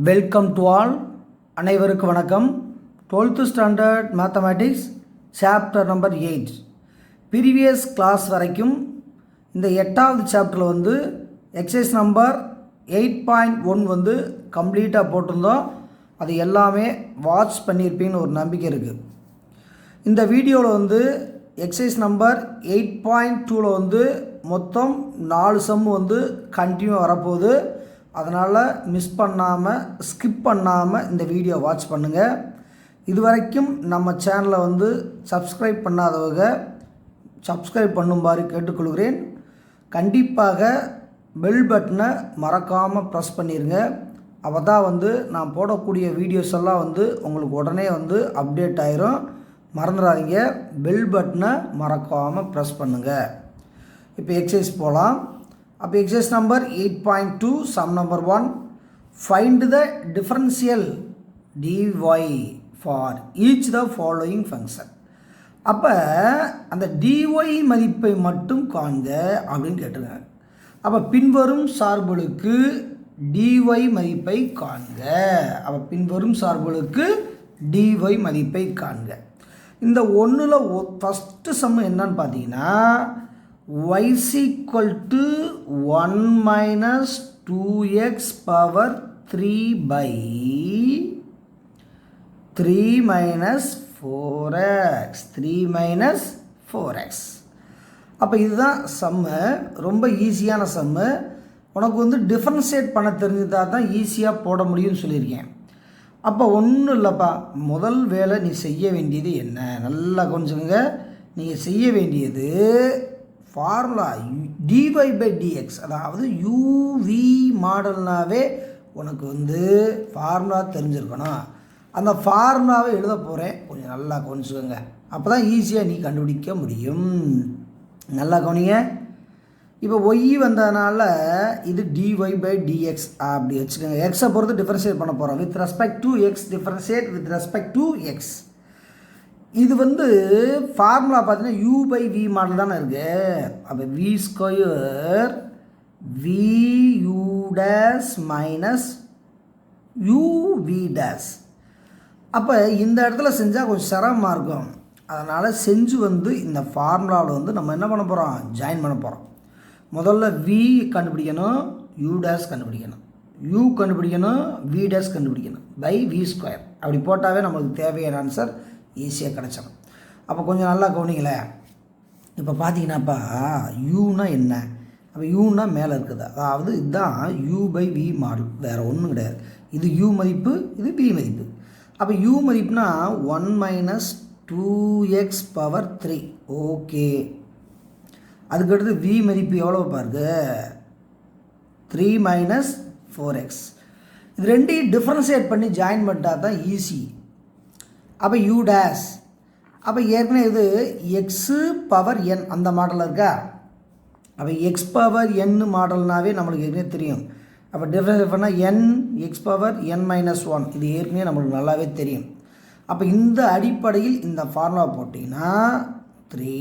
Welcome to all. அனைவருக்கு வணக்கம். 12th standard mathematics chapter number 8 previous class வரைக்கும் இந்த 8வது சாப்டரில் வந்து எக்ஸசைஸ் நம்பர் 8.1 கம்ப்ளீட்டாக போட்டிருந்தோம். அது எல்லாமே வாட்ச் பண்ணியிருப்பீங்கன்னு ஒரு நம்பிக்கை இருக்குது. இந்த வீடியோவில் எக்ஸசைஸ் நம்பர் 8.2 மொத்தம் 4 சம் கண்டினியூ வரப்போகுது. அதனால் மிஸ் பண்ணாமல் ஸ்கிப் பண்ணாமல் இந்த வீடியோ வாட்ச் பண்ணுங்கள். இது வரைக்கும் நம்ம சேனலை சப்ஸ்கிரைப் பண்ணாதவங்க சப்ஸ்கிரைப் பண்ணுமாறு கேட்டுக்கொள்கிறேன். கண்டிப்பாக பெல் பட்டனை மறக்காமல் ப்ரெஸ் பண்ணிடுங்க. அப்போ தான் நான் போடக்கூடிய வீடியோஸ் எல்லாம் உங்களுக்கு உடனே அப்டேட் ஆயிரும். மறந்துடாதீங்க, பெல் பட்டனை மறக்காமல் ப்ரெஸ் பண்ணுங்கள். இப்போ எக்ஸசைஸ் போகலாம். அப்போ exercise number 8.2 sum number 1 find the differential dy for each the following function. அப்போ அந்த dy மதிப்பை மட்டும் காண்க அப்படின்னு கேட்டிருக்காங்க. அப்போ பின்வரும் சார்புகளுக்கு dy மதிப்பை காண்க. அப்போ பின்வரும் சார்புகளுக்கு dy மதிப்பை காண்க. இந்த ஒன்றில் ஃபஸ்ட்டு சம் என்னன்னு பார்த்தீங்கன்னா y is equal to 1 minus 2x power 3 by 3 minus 4x 3 minus 4x. அப்போ இதுதான் சம்மு. ரொம்ப ஈஸியான சம்மு. உனக்கு டிஃபரன்ஷியேட் பண்ண தெரிஞ்சதாக தான் ஈஸியாக போட முடியும்னு சொல்லியிருக்கேன். அப்போ ஒன்றும் இல்லைப்பா, முதல் வேலை நீ செய்ய வேண்டியது என்ன, நல்லா கொஞ்சங்க. நீங்கள் செய்ய வேண்டியது ஃபார்முலா dy by dx, அதாவது uv மாடல்னாவே உனக்கு ஃபார்முலா தெரிஞ்சிருக்கணும். அந்த ஃபார்முலாவை எழுத போகிறேன், கொஞ்சம் நல்லா கொஞ்சங்க. அப்போ தான் ஈஸியாக நீ கண்டுபிடிக்க முடியும். நல்லா கவனிங்க. இப்போ ஒய் வந்ததுனால இது dy by dx அப்படி வச்சுக்கோங்க. எக்ஸை பொறுத்து டிஃபரன்ஷியேட் பண்ண போகிறோம். With respect to X differentiate with respect to X. இது ஃபார்முலா பார்த்தீங்கன்னா u by v மாடல் தானே இருக்குது. அப்போ v square vu days minus uv days. அப்போ இந்த இடத்துல செஞ்சால் கொஞ்சம் சிரமமாக இருக்கும். அதனால் செஞ்சு இந்த ஃபார்முலாவில் நம்ம என்ன பண்ண போகிறோம், ஜாயின் பண்ண போகிறோம். முதல்ல v கண்டுபிடிக்கணும், u டேஸ் கண்டுபிடிக்கணும், u கண்டுபிடிக்கணும், v டேஸ் கண்டுபிடிக்கணும் பை v ஸ்கொயர். அப்படி போட்டாவே நம்மளுக்கு தேவையான ஆன்சர் ஈஸியாக கிடச்சிடும். அப்போ கொஞ்சம் நல்லா கவனிங்களேன். இப்போ பார்த்தீங்கன்னாப்பா யூனா என்ன, அப்போ யூனா மேலே இருக்குது. அதாவது இதுதான் u by v மாடல், வேறு ஒன்றும் கிடையாது. இது u மதிப்பு, இது v மதிப்பு. அப்போ u மதிப்புனா 1 minus 2x power 3. Okay. அதுக்கடுத்து v மதிப்பு எவ்வளோ பாருங்க, 3 minus 4x. இது ரெண்டையும் டிஃப்ரென்ஷியேட் பண்ணி ஜாயின் பண்ணிட்டா தான் ஈஸி. அப்போ u டேஸ், அப்போ ஏற்கனவே இது எக்ஸு பவர் n அந்த மாடலில் இருக்கா. அப்போ எக்ஸ் பவர் n மாடல்னாவே நம்மளுக்கு ஏற்கனவே தெரியும். அப்போ டிஃப்ரென்ஷியேட் பண்ணால் n X power n minus 1, இது ஏற்கனவே நம்மளுக்கு நல்லாவே தெரியும். அப்போ இந்த அடிப்படையில் இந்த ஃபார்முலா போட்டிங்கன்னா 3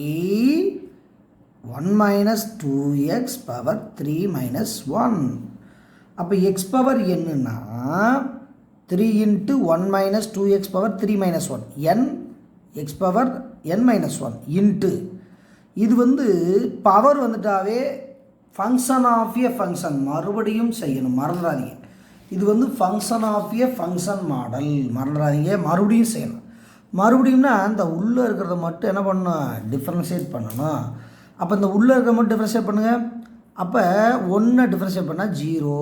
1 minus 2x power 3 minus 1. அப்போ எக்ஸ் பவர் என்னன்னா 3 into 1 minus 2x power 3 minus 1 n x power n minus 1 into இது பவர் வந்துட்டாவே ஃபங்க்ஷன் ஆஃப் ஏ ஃபங்க்ஷன் மறுபடியும் செய்யணும், மறந்துடாதீங்க. இது function of a function model, மறந்துடாதீங்க, மறுபடியும் செய்யணும். மறுபடியும்னா அந்த உள்ளே இருக்கிறத மட்டும் என்ன பண்ணணும், டிஃப்ரென்ஷியேட் பண்ணணும். அப்போ இந்த உள்ளே இருக்கிறத மட்டும் டிஃப்ரென்ஷியேட் பண்ணுங்கள். அப்போ 1 டிஃப்ரென்ஷியேட் பண்ணால் 0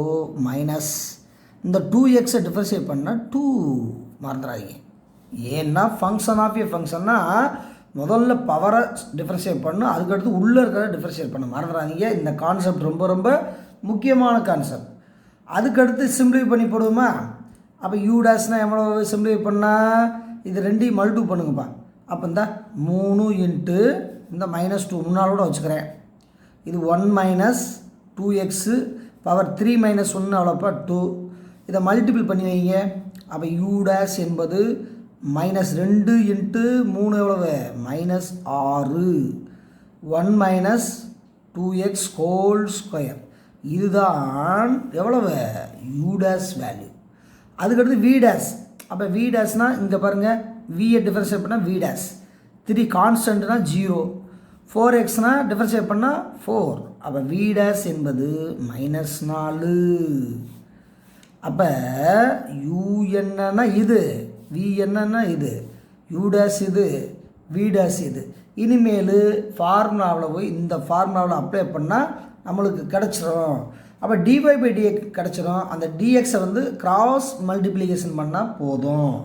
மைனஸ் இந்த 2xை டிஃபரன்ஷியேட் பண்ணால் 2, மறந்துடாதீங்க. ஏன்னா ஃபங்க்ஷன் ஆஃப் ஏ ஃபங்க்ஷன்னா முதல்ல பவரை டிஃபரன்ஷியேட் பண்ணணும், அதுக்கடுத்து உள்ளே இருக்கிறத டிஃபரன்ஷியேட் பண்ண மறந்துடாதீங்க. இந்த கான்செப்ட் ரொம்ப ரொம்ப முக்கியமான கான்செப்ட். அதுக்கடுத்து சிம்பிளிஃபை பண்ணி போடுவோமா. அப்போ u டேஷ்னால் எவ்வளோ சிம்பிளிஃபை பண்ணால் இது ரெண்டையும் மல்டிபிள் பண்ணுங்கப்பா. அப்போ இந்த 3 இன்ட்டு இந்த -2 முன்னாலோட வச்சுக்கிறேன். இது 1 minus 2x பவர் 3 minus 1 அவ்வளோப்பா 2. இதை மல்டிபிள் பண்ணி வைங்க. அப்போ u டேஷ் என்பது -2 இன்ட்டு 3 எவ்வளவு, -6. 1 minus 2x ஹோல் ஸ்கொயர். இதுதான் எவ்வளவு u டேஷ் வேல்யூ. அதுக்கடுத்து வி டேஸ். அப்போ வி டேஸ்னால் இங்கே பாருங்கள், வியை டிஃபரன்ஷியேட் பண்ணால் வி டேஸ். 3 கான்ஸ்டன்ட்னா 0, 4xனா டிஃபரன்ஷியேட் பண்ணால் 4. அப்போ வி டேஸ் என்பது -4. அப்போ யூ என்னன்னா இது, வி என்னன்னா இது, யூ டேஸ் இது, வி டேஸ் இது. இனிமேல் ஃபார்முலாவில் போய் இந்த ஃபார்முலாவில் அப்ளை பண்ணால் நம்மளுக்கு கிடச்சிரும். அப்போ dy/dx கிடச்சிரும். அந்த dxஐ வந்து கிராஸ் மல்டிப்ளிகேஷன் பண்ணால் போதும்.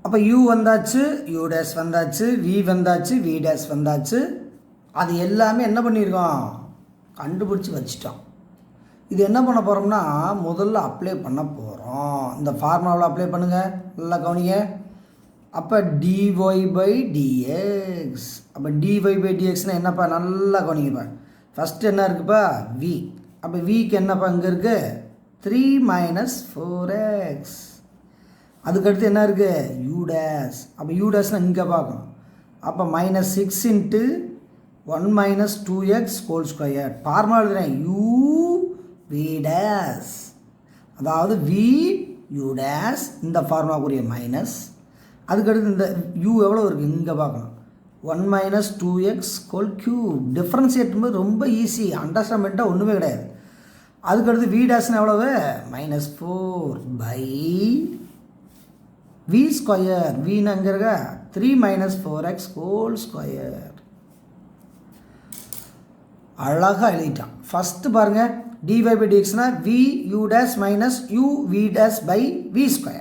அப்போ u வந்தாச்சு, u டேஸ் வந்தாச்சு, v வந்தாச்சு, v டேஸ் வந்தாச்சு. அது எல்லாமே என்ன பண்ணியிருக்கோம், கண்டுபிடிச்சி வச்சிட்டோம். இது என்ன பண்ண போகிறோம்னா முதல்ல அப்ளை பண்ண போகிறோம். இந்த ஃபார்முலாவில் அப்ளை பண்ணுங்கள், நல்லா கவனிங்க. அப்போ dy/dx. அப்போ dy/dxனால் என்னப்பா, நல்லா கவனிங்கப்பா. ஃபஸ்ட்டு என்ன இருக்குப்பா, v. அப்போ விக்கு என்னப்பா இங்கே இருக்குது, 3 - 4x. அதுக்கடுத்து என்ன இருக்குது, u டேஸ். அப்போ u டேஸ்னால் இங்கே பார்க்கணும். அப்போ -6 × 1 - 2x². ஃபார்முலா எழுதுறேன், u v டேஸ். அதாவது v u டேஸ், இந்த ஃபார்முலாக்குரிய மைனஸ். அதுக்கடுத்து இந்த u எவ்வளோ இருக்குது இங்கே பார்க்கணும், 1 - 2x². டிஃப்ரென்ஷியேட் பண்ணும்போது ரொம்ப ஈஸி, அண்டர்ஸ்டாண்ட்மெண்ட்டாக ஒன்றுமே கிடையாது. அதுக்கடுத்து v டேஸ்னு எவ்வளவு, -4/v². vன்னு அங்கே இருக்க 3 - 4x². அழகாக எழுதிட்டான். ஃபஸ்ட்டு பாருங்கள், dy/dxனால் v u dash - u v டேஸ்/v².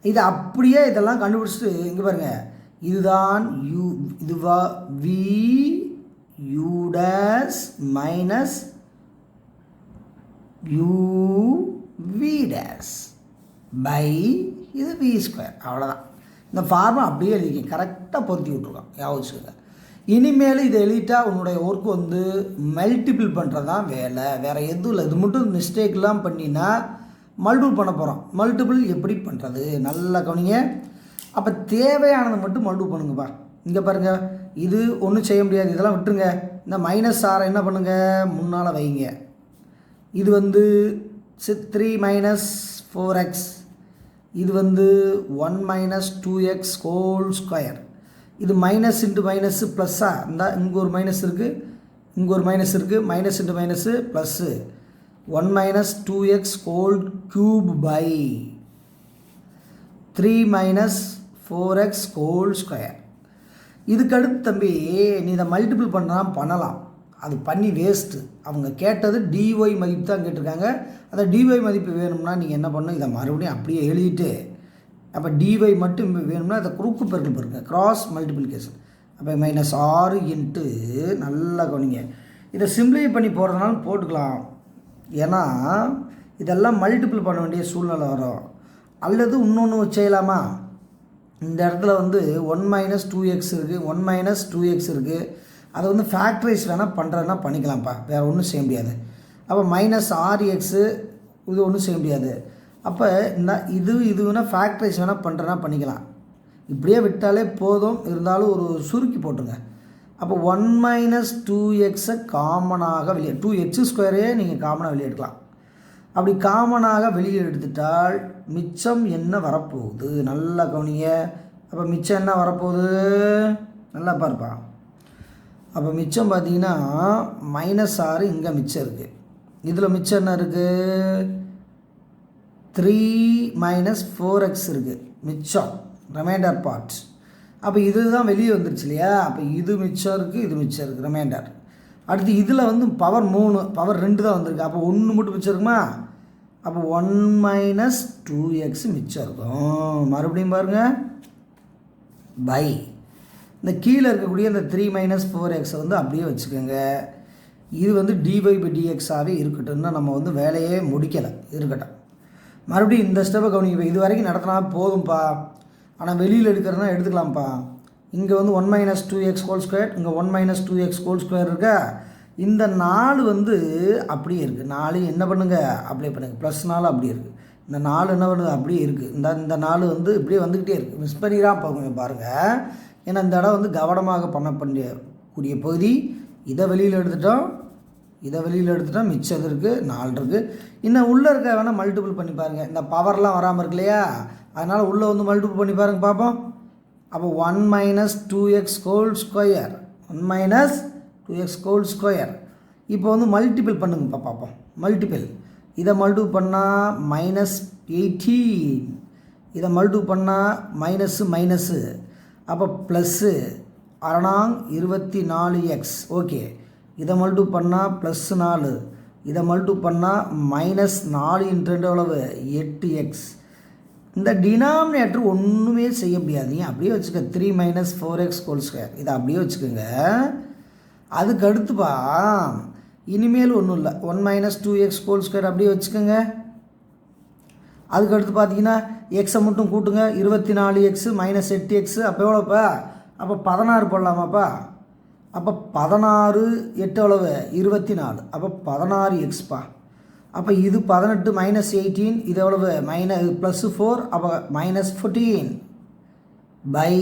இது அப்படியே இதெல்லாம் கண்டுபிடிச்சிட்டு இங்கே பாருங்கள், இதுதான் u, இதுவா v u dash - u v dash by இது v². அவ்வளோதான். இந்த ஃபார்முலா அப்படியே எழுதிக்க, கரெக்டாக பொருத்தி விட்ருக்கோம், யோசிச்சுங்க. இனிமேல் இதை எழுதிட்டா உன்னுடைய ஒர்க் வந்து மல்டிபிள் பண்ணுறது தான் வேலை, வேறு எதுவும் இல்லை. இது மட்டும் மிஸ்டேக்லாம் பண்ணினா மல்டிபிள் பண்ண போகிறோம். மல்டிபிள் எப்படி பண்ணுறது நல்லா கவனிங்க. அப்போ தேவையானதை மட்டும் மல்டிபிள் பண்ணுங்கப்பா. இங்கே பாருங்கள், இது ஒன்றும் செய்ய முடியாது, இதெல்லாம் விட்டுருங்க. இந்த -6 என்ன பண்ணுங்கள், முன்னால் வைங்க. இது வந்து 3 - 4x. இது வந்து 1 - 2x². இது மைனஸ் இன்ட்டு மைனஸு ப்ளஸ்ஸா இருந்தால் இங்கே ஒரு மைனஸ் இருக்குது, இங்கே ஒரு மைனஸ் இருக்குது. Minus into minus plus 1 - 2x³ / 3 - 4x². இதுக்கடுத்து தம்பி நீ இதை மல்டிபிள் பண்ணலாம், அது பண்ணி வேஸ்ட்டு. அவங்க கேட்டது dy மதிப்பு தான் கேட்டிருக்காங்க. அந்த dy மதிப்பு வேணும்னா நீங்கள் என்ன பண்ணணும், இதை மறுபடியும் அப்படியே எழுதிட்டு, அப்போ dy மட்டும் வேணும்னா அதை குறுக்கு பெருக்கல் பாருங்க, கிராஸ் மல்டிப்ளிகேஷன். அப்போ -6 இன்ட்டு, நல்லா கவனிங்க. இதை சிம்பிளிஃபை பண்ணி போடுறதுனாலும் போட்டுக்கலாம், ஏன்னா இதெல்லாம் மல்டிபிள் பண்ண வேண்டிய சூழ்நிலை வரும். அல்லது இன்னொன்று செய்யலாமா, இந்த இடத்துல வந்து 1 - 2x இருக்குது, 1 - 2x இருக்குது. அதை வந்து ஃபேக்டரைஸ் வேணால் பண்ணுறதுனா பண்ணிக்கலாம்ப்பா, வேறு ஒன்றும் செய்ய முடியாது. அப்போ -6x இது ஒன்றும் செய்ய முடியாது. அப்போ இந்த இதுனா ஃபேக்டரைஸ் வேணால் பண்ணுறதுனா பண்ணிக்கலாம். இப்படியே விட்டாலே போதும், இருந்தாலும் ஒரு சுருக்கி போட்டுருங்க. அப்போ 1 - 2x காமனாக வெளியே, 2x² நீங்கள் காமனாக வெளியே எடுக்கலாம். அப்படி காமனாக வெளியே எடுத்துட்டால் மிச்சம் என்ன வரப்போகுது, நல்லா கவனிங்க. அப்போ மிச்சம் என்ன வரப்போகுது, நல்லா பார்ப்பா. அப்போ மிச்சம் பார்த்தீங்கன்னா -6 இங்கே மிச்சம் இருக்குது. இதில் மிச்சம் என்ன இருக்குது, 3 - 4x இருக்குது மிச்சம், ரிமைண்டர் பார்ட். அப்போ இது தான் வெளியே வந்துருச்சு இல்லையா. அப்போ இது மிச்சம் இருக்குது, இது மிச்சம் இருக்குது, ரிமைண்டர். அடுத்து இதில் வந்து பவர் 3, பவர் 2 தான் வந்திருக்கு. அப்போ 1 மட்டும் மிச்சம் இருக்குமா. அப்போ 1 - 2x மிச்சம் இருக்கும். மறுபடியும் பாருங்கள், பை இந்த கீழே இருக்கக்கூடிய இந்த 3 - 4x வந்து அப்படியே வச்சுக்கோங்க. இது வந்து dy/dx இருக்கட்டும்னா நம்ம வந்து வேலையே முடிக்கலை, இருக்கட்டும். மறுபடியும் இந்த ஸ்டெப்பை கவனிக்க, இது வரைக்கும் நடத்தினா போதும்ப்பா. ஆனால் வெளியில் எடுக்கிறதுனா எடுத்துக்கலாம்ப்பா. இங்கே வந்து 1 - 2x², இங்கே 1 - 2x² இருக்கா. இந்த 4 வந்து அப்படியே இருக்குது. 4 என்ன பண்ணுங்கள், அப்ளை பண்ணுங்கள். +4 அப்படியே இருக்குது. இந்த 4 என்ன பண்ணுது, அப்படியே இருக்குது. இந்த 4 வந்து இப்படியே வந்துக்கிட்டே இருக்குது. மிஸ் பண்ணிடாம போங்க பாருங்கள். ஏன்னா இந்த இடம் வந்து கவனமாக பண்ணக்கூடிய பகுதி. இதை வெளியில் எடுத்துட்டோம், இதை வெளியில் எடுத்துட்டால் மிச்சம் இருக்குது 4 இருக்குது. இன்னும் உள்ளே இருக்க வேணால் மல்டிபிள் பண்ணி பாருங்கள். இந்த பவர்லாம் வராமல் இருக்கு இல்லையா, அதனால் உள்ளே வந்து மல்டிபிள் பண்ணி பாருங்கள் பார்ப்போம். அப்போ 1 minus 2x whole square, 1 minus 2x whole square. இப்போ வந்து மல்டிபிள் பண்ணுங்கப்பா பார்ப்போம். மல்டிபிள், இதை மல்டிபிள் பண்ணால் -18, இதை மல்டிபிள் பண்ணால் மைனஸு, அப்போ ப்ளஸ்ஸு 24x. ஓகே, இதை மல்டிபிள் பண்ணால் +4, இதை மல்டிபிள் பண்ணால் -4 × 2 எவ்வளவு 8x. இந்த டினாமினேட்டர் ஒன்றுமே செய்ய முடியாதீங்க, அப்படியே வச்சுக்க. 3 மைனஸ் 4x ஹோல் ஸ்கொயர், இதை அப்படியே வச்சுக்கோங்க. அதுக்கு அடுத்துப்பா இனிமேல் ஒன்றும் இல்லை, 1 மைனஸ் 2x ஹோல் ஸ்கொயர் அப்படியே வச்சுக்கோங்க. அதுக்கு அடுத்து பார்த்தீங்கன்னா எக்ஸை மட்டும் கூட்டுங்க. 24x மைனஸ் 8x, அப்போ எவ்வளோப்பா, அப்போ 16 போடலாமாப்பா. அப்போ 16 8 எவ்வளவு 24, அப்போ 16xப்பா. அப்போ இது 18 மைனஸ் 18, இது எவ்வளவு +4, அப்போ -14 by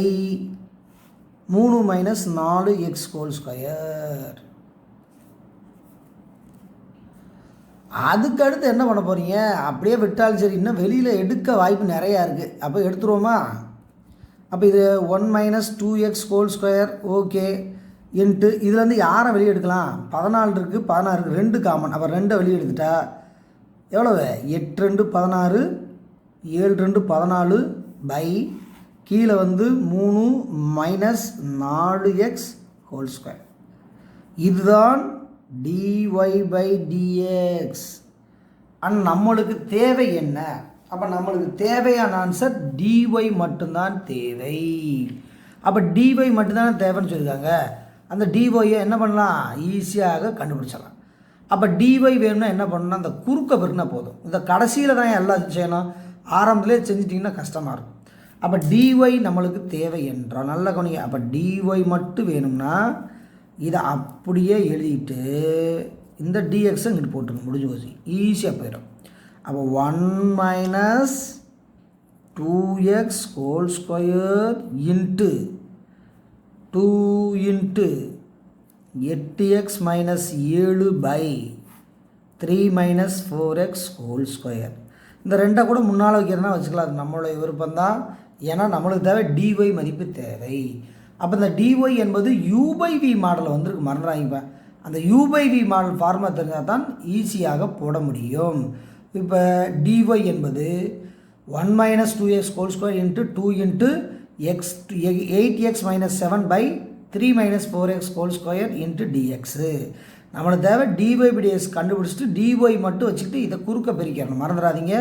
3 minus 4x whole square. அதுக்கு அடுத்து என்ன பண்ண போகிறீங்க, அப்படியே விட்டாலும் சரி, இன்னும் வெளியில் எடுக்க வாய்ப்பு நிறையா இருக்குது. அப்போ எடுத்துருவோமா. அப்போ இது 1 minus 2x whole square, okay, into இதுலேருந்து யாரை வெளியே எடுக்கலாம், 14 இருக்குது, 16 இருக்குது, 2 காமன். அப்போ 2 வெளியே எடுத்துட்டா எவ்வளவு 8 2 16, 7 2 14 பை கீழே வந்து 3 மைனஸ் 4x ஹோல் ஸ்கொயர். இதுதான் dy பை dx. ஆனால் நம்மளுக்கு தேவை என்ன, அப்போ நம்மளுக்கு தேவையான ஆன்சர் dy மட்டும்தான் தேவை. அப்போ dy மட்டும்தான் தேவைன்னு சொல்லியிருக்காங்க. அந்த dyயை என்ன பண்ணலாம், ஈஸியாக கண்டுபிடிச்சிடலாம். அப்போ dy வேணும்னா என்ன பண்ணணும்னா, அந்த குறுக்க பெருக்கினா போதும். இந்த கடைசியில் தான் எல்லாம் செய்யணும், ஆரம்பத்திலே செஞ்சிட்டிங்கன்னா கஷ்டமாக இருக்கும். அப்போ dy நம்மளுக்கு தேவை என்றால் நல்ல கவனிங்க. அப்போ dy மட்டும் வேணும்னா இதை அப்படியே எழுதிட்டு இந்த dx இங்கிட்டு போட்டுருங்க, முடிஞ்சு போச்சு, ஈஸியாக போயிடும். அப்போ 1 minus 2x whole square into 2 into 8x minus 7 by 3 minus 4x whole square. இந்த ரெண்டை கூட முன்னால் வைக்கிறதுனா வச்சுக்கலாம், அது நம்மளுடைய விருப்பம்தான். ஏன்னா நம்மளுக்கு தேவை dy மதிப்பு தேவை. அப்போ இந்த dy என்பது u/v மாடலில் வந்துருக்கு, மறந்துடாங்க. அந்த u/v மாடல் ஃபார்முலா தெரிஞ்சால் தான் ஈஸியாக போட முடியும். இப்போ dy என்பது 1 minus 2x whole square into 2 into 8x minus 7 by 3 minus 4x whole square into dx. நம்மளுக்கு தேவை dy by dx கண்டுபிடிச்சிட்டு dy மட்டும் வச்சுக்கிட்டு இதை குறுக்க பெருக்கிடணும், மறந்துடாதீங்க.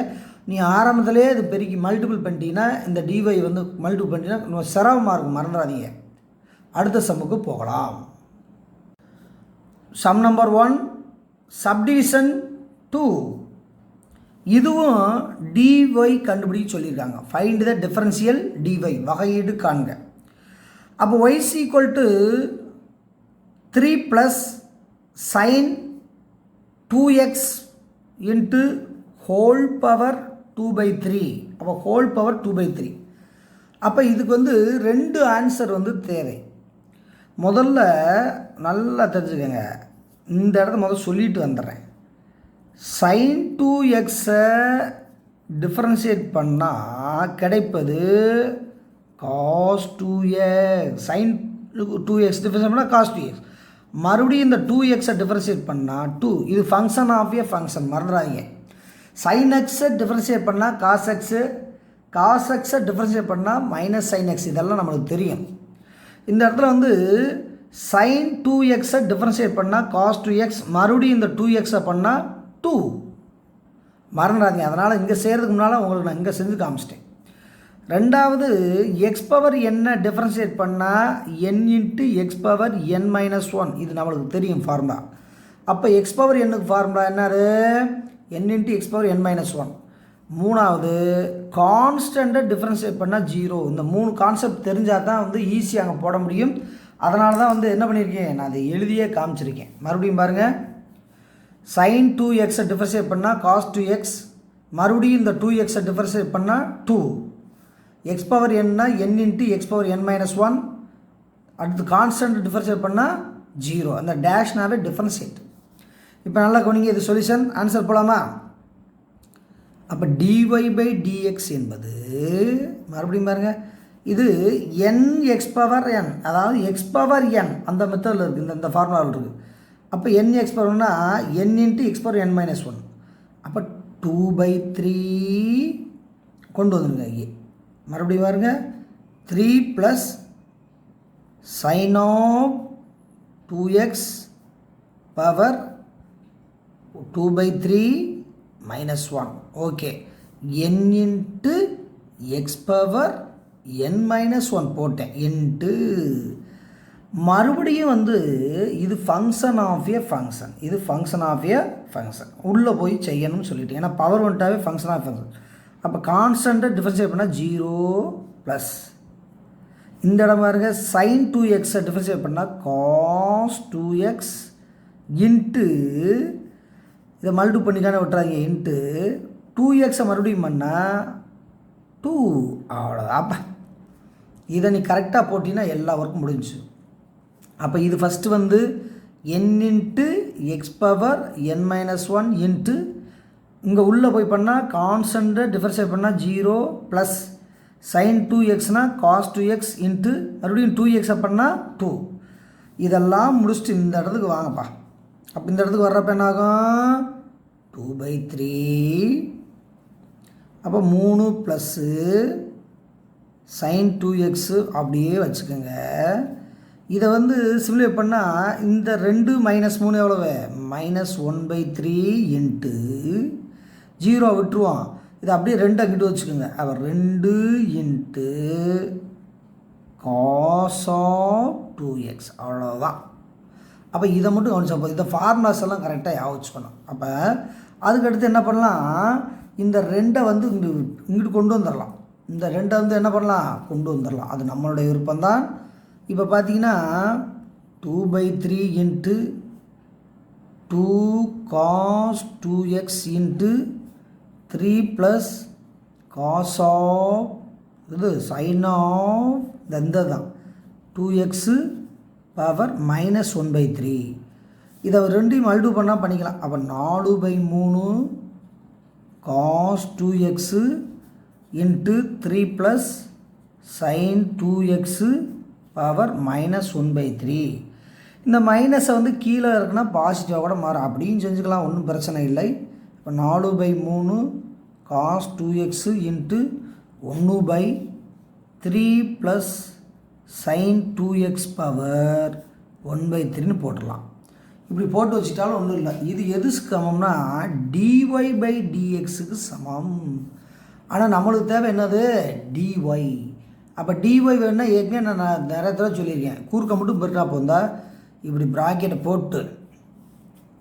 நீ ஆரம்பத்திலே இது பெருக்கி மல்டிபிள் பண்ணிட்டீங்கன்னா, இந்த dy வந்து மல்டிபிள் பண்ணிட்டீங்கன்னா சிரமமாக இருக்கும், மறந்துடாதீங்க. அடுத்த சம்முக்கு போகலாம். Sum number 1 subdivision 2. இதுவும் dy கண்டுபிடிக்க சொல்லியிருக்காங்க. ஃபைண்ட் த டிஃபரன்ஷியல் dy, வகையீடு காண்க. அப்போ y equal to 3 plus sine 2x into whole power 2/3. அப்போ ஹோல் பவர் 2/3. அப்போ இதுக்கு வந்து 2 ஆன்சர் வந்து தேவை. முதல்ல நல்லா தெரிஞ்சுக்கங்க, இந்த இடத்த முதல்ல சொல்லிட்டு வந்துடுறேன். சைன் 2xை டிஃப்ரென்ஷியேட் பண்ணால் கிடைப்பது cos 2x. Sine 2x differentiate பண்ணால் காஸ் 2x. மறுபடியும் இந்த 2xை டிஃப்ரென்ஷியேட் பண்ணால் 2, இது ஃபங்க்ஷன் ஆஃப் ஏ ஃபங்க்ஷன், மறந்துடாதீங்க. சைன் எக்ஸை டிஃப்ரென்ஷியேட் பண்ணால் காஸ் எக்ஸு, காஸ் எக்ஸை டிஃப்ரென்ஷியேட் பண்ணால் மைனஸ் சைன் எக்ஸ், இதெல்லாம் நம்மளுக்கு தெரியும். இந்த இடத்துல வந்து சைன் 2xை டிஃப்ரென்ஷியேட் பண்ணால் காஸ் 2x, மறுபடியும் இந்த 2xை பண்ணால் 2, மறந்துடாதீங்க. அதனால் இங்கே செய்கிறதுக்கு முன்னால் உங்களுக்கு நான் இங்கே செஞ்சு காமிச்சிட்டேன். ரெண்டாவது எக்ஸ் பவர் என்ன டிஃப்ரென்ஷியேட் பண்ணால் n into x power n minus 1, இது நம்மளுக்கு தெரியும் ஃபார்முலா. அப்போ எக்ஸ் பவர் என்னுக்கு ஃபார்முலா என்னாரு, n into x power n minus 1. மூணாவது கான்ஸ்டண்ட்டை டிஃப்ரென்ஷியேட் பண்ணால் 0. இந்த 3 கான்செப்ட் தெரிஞ்சால் தான் வந்து ஈஸியாக அங்கே போட முடியும். அதனால தான் வந்து என்ன பண்ணியிருக்கேன், நான் அதை எழுதியே காமிச்சிருக்கேன். மறுபடியும் பாருங்கள், சைன் 2xை டிஃப்ரென்ஷியேட் பண்ணால் காஸ் 2x, மறுபடியும் இந்த 2xை டிஃப்ரென்ஷியேட் பண்ணால் 2. எக்ஸ் பவர் என்ன n into x power n minus 1. அடுத்து கான்ஸ்டன்ட் டிஃப்ரென்ஷியேட் பண்ணால் 0. அந்த டேஷ்னாவே டிஃப்ரென்ஷியேட். இப்போ நல்லா கவனிங்க, இது சொல்யூஷன். ஆன்சர் போகலாமா? அப்போ dy பை dx என்பது மறுபடியும் பாருங்கள், இது nx பவர் n, அதாவது எக்ஸ் பவர் n அந்த மெத்தடில் இருக்குது, இந்த ஃபார்முலாவில் இருக்குது. அப்போ nx பவர்னா n into x power n minus 1. அப்போ 2/3 கொண்டு வந்துருங்க இங்கே. மறுபடியும் பாருங்க, 3 plus sine of 2x power 2/3 minus 1. Okay, n into x power n minus 1 போட்டேன் இன்ட்டு மறுபடியும் வந்து இது ஃபங்க்ஷன் ஆஃப் ஏ ஃபங்க்ஷன், இது ஃபங்க்ஷன் ஆஃப் ஏ ஃபங்க்ஷன் உள்ளே போய் செய்யணும்னு சொல்லிட்டு, ஏன்னா பவர் வந்துட்டாவே ஃபங்க்ஷன் ஆஃப் ஃபங்க்ஷன். அப்போ கான்ஸ்டண்ட்டை டிஃபரன்ஷியேட் பண்ணால் 0 ப்ளஸ் இந்த இடம் பாருங்க sin 2xஐ டிஃபரன்ஷியேட் பண்ணால் cos 2x இன்ட்டு இதை மல்டிபிள் பண்ணிக்கான விட்டுறாங்க இன்ட்டு 2xஐ மறுபடியும் பண்ணால் 2. அவ்வளோதான். அப்போ இதை நீ கரெக்டாக போட்டிங்கன்னா எல்லா ஒர்க்கும் முடிஞ்சு. அப்போ இது ஃபஸ்ட்டு வந்து n into x power n minus 1 into இங்கே உள்ளே போய் பண்ணால் கான்ஸ்டண்ட்டை டிஃபரன்ஷியேட் பண்ணால் 0 plus sin 2xனால் cos 2x into மறுபடியும் 2xஐ பண்ணால் 2. இதெல்லாம் முடிச்சுட்டு இந்த இடத்துக்கு வாங்கப்பா. அப்போ இந்த இடத்துக்கு வர்றப்ப என்ன ஆகும்? 2/3. அப்போ 3 ப்ளஸ்ஸு sin 2x அப்படியே வச்சுக்கோங்க. இதை வந்து சிம்ப்ளிஃபை பண்ணால் இந்த 2 மைனஸ் 3 எவ்வளவு? -1/3 இன்ட்டு 0 விட்டுருவோம். இது அப்படியே 2 அங்கிட்டு வச்சுக்கோங்க. அப்போ 2 இன்ட்டு cos ஆஃப் 2x. அவ்வளோதான். அப்போ இதை மட்டும் கவனிச்சா போதும். இந்த ஃபார்முலாஸ் எல்லாம் கரெக்டாக ஞாபகம் வச்சுக்கணும். அப்போ அதுக்கடுத்து என்ன பண்ணலாம், இந்த 2ஐ வந்து இங்கிட்டு கொண்டு வந்துடலாம். இந்த 2ஐ வந்து என்ன பண்ணலாம், கொண்டு வந்துடலாம். அது நம்மளுடைய விருப்பம்தான். இப்போ பார்த்தீங்கன்னா 2/3 into 2 cos 2x into 3 plus cos of இது sin ஆஃப் இந்த தான் 2x பவர் -1/3. இதை ரெண்டையும் மல்டிபிள் பண்ணால் பண்ணிக்கலாம். அப்போ 4/3 cos 2x into 3 plus sin 2x power -1/3. இந்த மைனஸை வந்து கீழே இருக்குன்னா பாசிட்டிவாக கூட மாறும், அப்படின்னு செஞ்சுக்கலாம், ஒன்றும் பிரச்சனை இல்லை. இப்போ 4/3 cos 2x into 1/3 plus sin 2x power 1/3ன்னு போட்டுடலாம். இப்படி போட்டு வச்சுட்டாலும் ஒன்றும் இல்லை. இது எது சமம்னா dy பை dxக்கு சமம். ஆனால் நம்மளுக்கு தேவை என்னது, dy. அப்போ dy வேணுன்னா ஏற்கனவே நான் நிறைய தடவை சொல்லியிருக்கேன், கூர்க்க மட்டும் பெருட்டா போந்தா இப்படி ப்ராக்கெட்டை போட்டு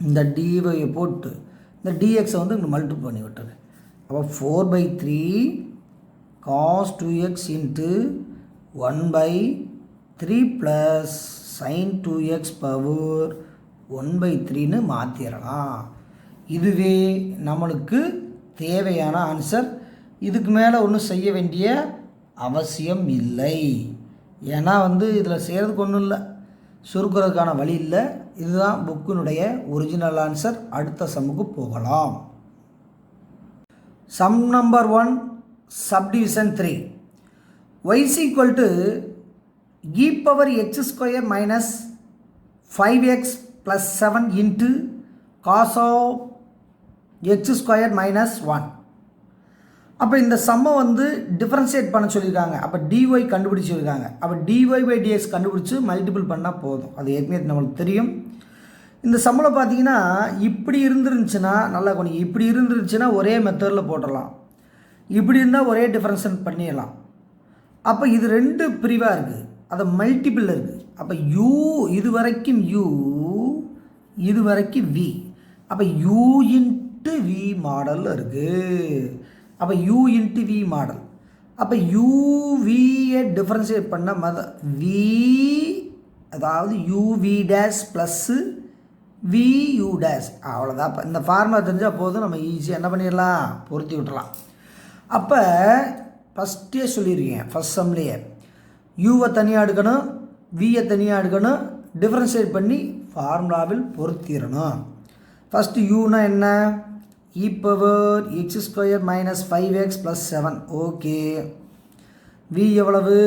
இந்த dyயை போட்டு இந்த dxஐ வந்து இங்கே மல்டிபிள் பண்ணி விட்டுரு. அப்போ 4/3 cos 2x into 1/3 plus sin 2x power 1/3ன்னு மாற்றிடலாம். இதுவே நம்மளுக்கு தேவையான ஆன்சர். இதுக்கு மேலே ஒன்றும் செய்ய வேண்டிய அவசியம் இல்லை. ஏன்னா வந்து இதில் செய்கிறதுக்கு ஒன்றும் இல்லை, சுருக்கிறதுக்கான வழி இல்லை. இதுதான் புக்கினுடைய ஒரிஜினல் ஆன்சர். அடுத்த சம்முக்கு போகலாம். Sum number 1 subdivision 3. y is equal to e power x square minus 5x plus 7 into cos of x square minus 1. அப்போ இந்த சம்மை வந்து டிஃபரன்ஷியேட் பண்ண சொல்லியிருக்காங்க. அப்போ dy கண்டுபிடிச்சி சொல்லியிருக்காங்க. அப்போ dy பை dx கண்டுபிடிச்சி மல்டிபிள் பண்ணால் போதும். அது ஏற்கனவே நம்மளுக்கு தெரியும். இந்த சம்மில் பார்த்தீங்கன்னா இப்படி இருந்துருந்துச்சுன்னா நல்லா கொஞ்சம் இப்படி இருந்துருந்துச்சுன்னா ஒரே மெத்தடில் போட்டுடலாம். இப்படி இருந்தால் ஒரே டிஃபரன்ஷியேட் பண்ணிடலாம். அப்போ இது 2 பிரிவாக இருக்குது, அது மல்டிபிள் இருக்குது. அப்போ u இது வரைக்கும் u, இது வரைக்கும் v. அப்போ u இன்ட்டு v மாடலில் இருக்குது. அப்போ u இன்ட்டு v மாடல். அப்போ uvயை டிஃபரன்ஷியேட் பண்ண v, அதாவது uv dash plus vu dash. அவ்வளோதான். அப்போ இந்த ஃபார்முலா தெரிஞ்சால் போதும், நம்ம ஈஸியாக என்ன பண்ணிடலாம், பொருத்தி விட்டுறலாம். அப்போ ஃபஸ்ட்டே சொல்லியிருக்கேன், ஃபஸ்ட் சம்லேயே யூவை தனியாக எடுக்கணும், வியை தனியாக எடுக்கணும், டிஃப்ரென்ஷியேட் பண்ணி ஃபார்முலாவில் பொருத்திடணும். ஃபஸ்ட்டு யூனா என்ன, e power x square minus 5x plus 7. Okay. V எவ்வளவு,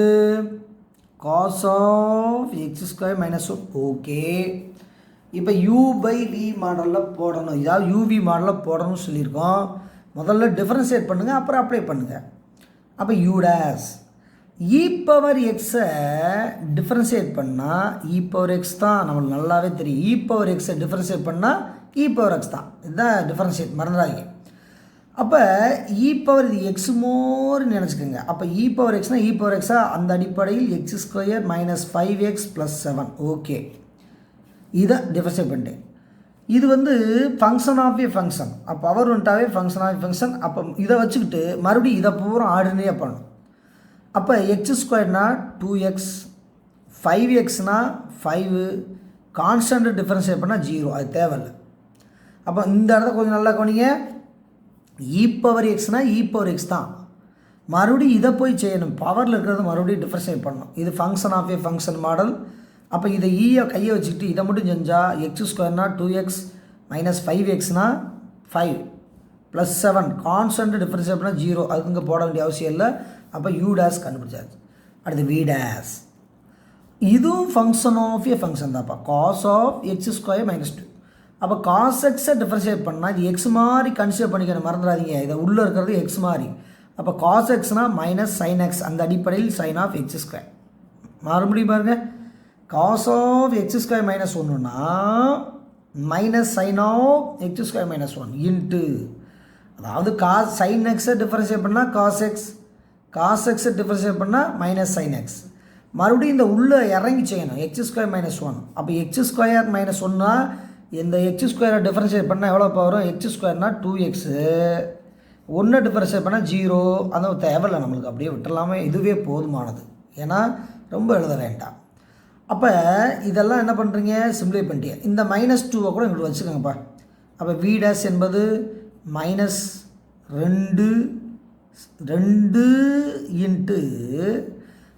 cos of x square minus 1. Okay. இப்போ u பை வி மாடலில் போடணும், இதாவது யூவி மாடலில் போடணும்னு சொல்லியிருக்கோம். முதல்ல டிஃபரன்ஷியேட் பண்ணுங்கள், அப்புறம் அப்ளை பண்ணுங்கள். அப்போ யூ டேஸ் இ பவர் எக்ஸை டிஃபரன்ஷியேட் பண்ணால் இ பவர் எக்ஸ் தான், நம்மளுக்கு நல்லாவே தெரியும். இ பவர் எக்ஸை டிஃபரன்ஷியேட் பண்ணால் இ பவர் எக்ஸ் தான், இதுதான் டிஃபரன்ஷியேட், மறந்துடாதீங்க. அப்போ இ பவர் இது எக்ஸ் மோர்னு நினச்சிக்கோங்க. அப்போ இ பவர் எக்ஸ்னால் இ பவர் எக்ஸாக, அந்த அடிப்படையில் x square minus 5x plus 7. Okay, இதை டிஃபரன்ஷியேட் பண்ணிட்டேன். இது வந்து ஃபங்க்ஷன் ஆஃப் ஏ ஃபங்க்ஷன், அப்போ பவர் வந்துட்டாவே ஃபங்க்ஷன் ஆஃப் ஏ ஃபங்க்ஷன். அப்போ இதை வச்சுக்கிட்டு மறுபடியும் இதை பூரா ஆர்டினரியாக பண்ணணும். அப்போ எக்ஸ் ஸ்கொயர்னா 2x, 5xனா 5, கான்ஸ்டன்ட் டிஃபரன்ஷியேட் பண்ணால் 0, அது தேவையில்லை. அப்போ இந்த இடத்த கொஞ்சம் நல்லா கவனிங்க. இ பவர் எக்ஸ்னால் இ பவர் எக்ஸ் தான், மறுபடியும் இதை போய் செய்யணும், பவரில் இருக்கிறது மறுபடியும் டிஃபரன்ஷியேட் பண்ணணும். இது function of a function model. அப்போ இதை ஈயை கையை வச்சுக்கிட்டு இதை மட்டும் செஞ்சால் எக்ஸ் ஸ்கொயர்னா 2x மைனஸ் 5xனா 5 ப்ளஸ் 7, கான்ஸ்டன்ட் டிஃபரன்ஷியேட் பண்ணால் 0, அதுக்கு இங்கே போட வேண்டிய அவசியம் இல்லை. அப்போ யூ டேஸ் கண்டுபிடிச்சாச்சு. அடுத்து வி டேஸ், இதுவும் ஃபங்க்ஷன் ஆஃப் ஏ ஃபங்க்ஷன் தான்ப்பா, cos of x square minus 2. அப்போ காஸ் எக்ஸை டிஃபரன்ஷியேட் பண்ணால் இது எக்ஸ் மாதிரி கன்சிடர் பண்ணிக்கணும், மறந்துடாதீங்க. இதை உள்ளே இருக்கிறது எக்ஸ் மாதிரி. அப்போ காஸ் எக்ஸ்னால் மைனஸ் சைன் எக்ஸ், அந்த அடிப்படையில் சைன் ஆஃப் எக்ஸ் ஸ்கொயர். மறுபடியும் பாருங்கள், cos of x square minus 1னா minus sine of x square minus 1 into, அதாவது காஸ் சைன் எக்ஸை டிஃபரன்ஷியேட் பண்ணால் காஸ் எக்ஸ், காஸ் எக்ஸை டிஃபரன்ஷியேட் பண்ணால் மைனஸ் சைன் எக்ஸ். மறுபடியும் இந்த உள்ளே இறங்கி செய்யணும், எக்ஸ் ஸ்கொயர் மைனஸ் 1. அப்போ எக்ஸ் ஸ்கொயர் மைனஸ் 1னா இந்த எக்ஸ் ஸ்கொயரை டிஃபரன்ஷியேட் பண்ணால் எவ்வளோ வரும், எக்ஸ் ஸ்கொயர்னால் 2x, 1 டிஃபரன்ஷியேட் பண்ணால் 0, அந்த தேவையில்லை நம்மளுக்கு, அப்படியே விட்டுடலாமே, இதுவே போதுமானது, ஏன்னா ரொம்ப எழுத வேண்டாம். அப்போ இதெல்லாம் என்ன பண்ணுறீங்க, சிம்ப்ளை பண்ணிட்டீங்க. இந்த -2 கூட இங்கிட்டு வச்சுக்கோங்கப்பா. அப்போ வி டேஷ் என்பது மைனஸ் 2 இன்ட்டு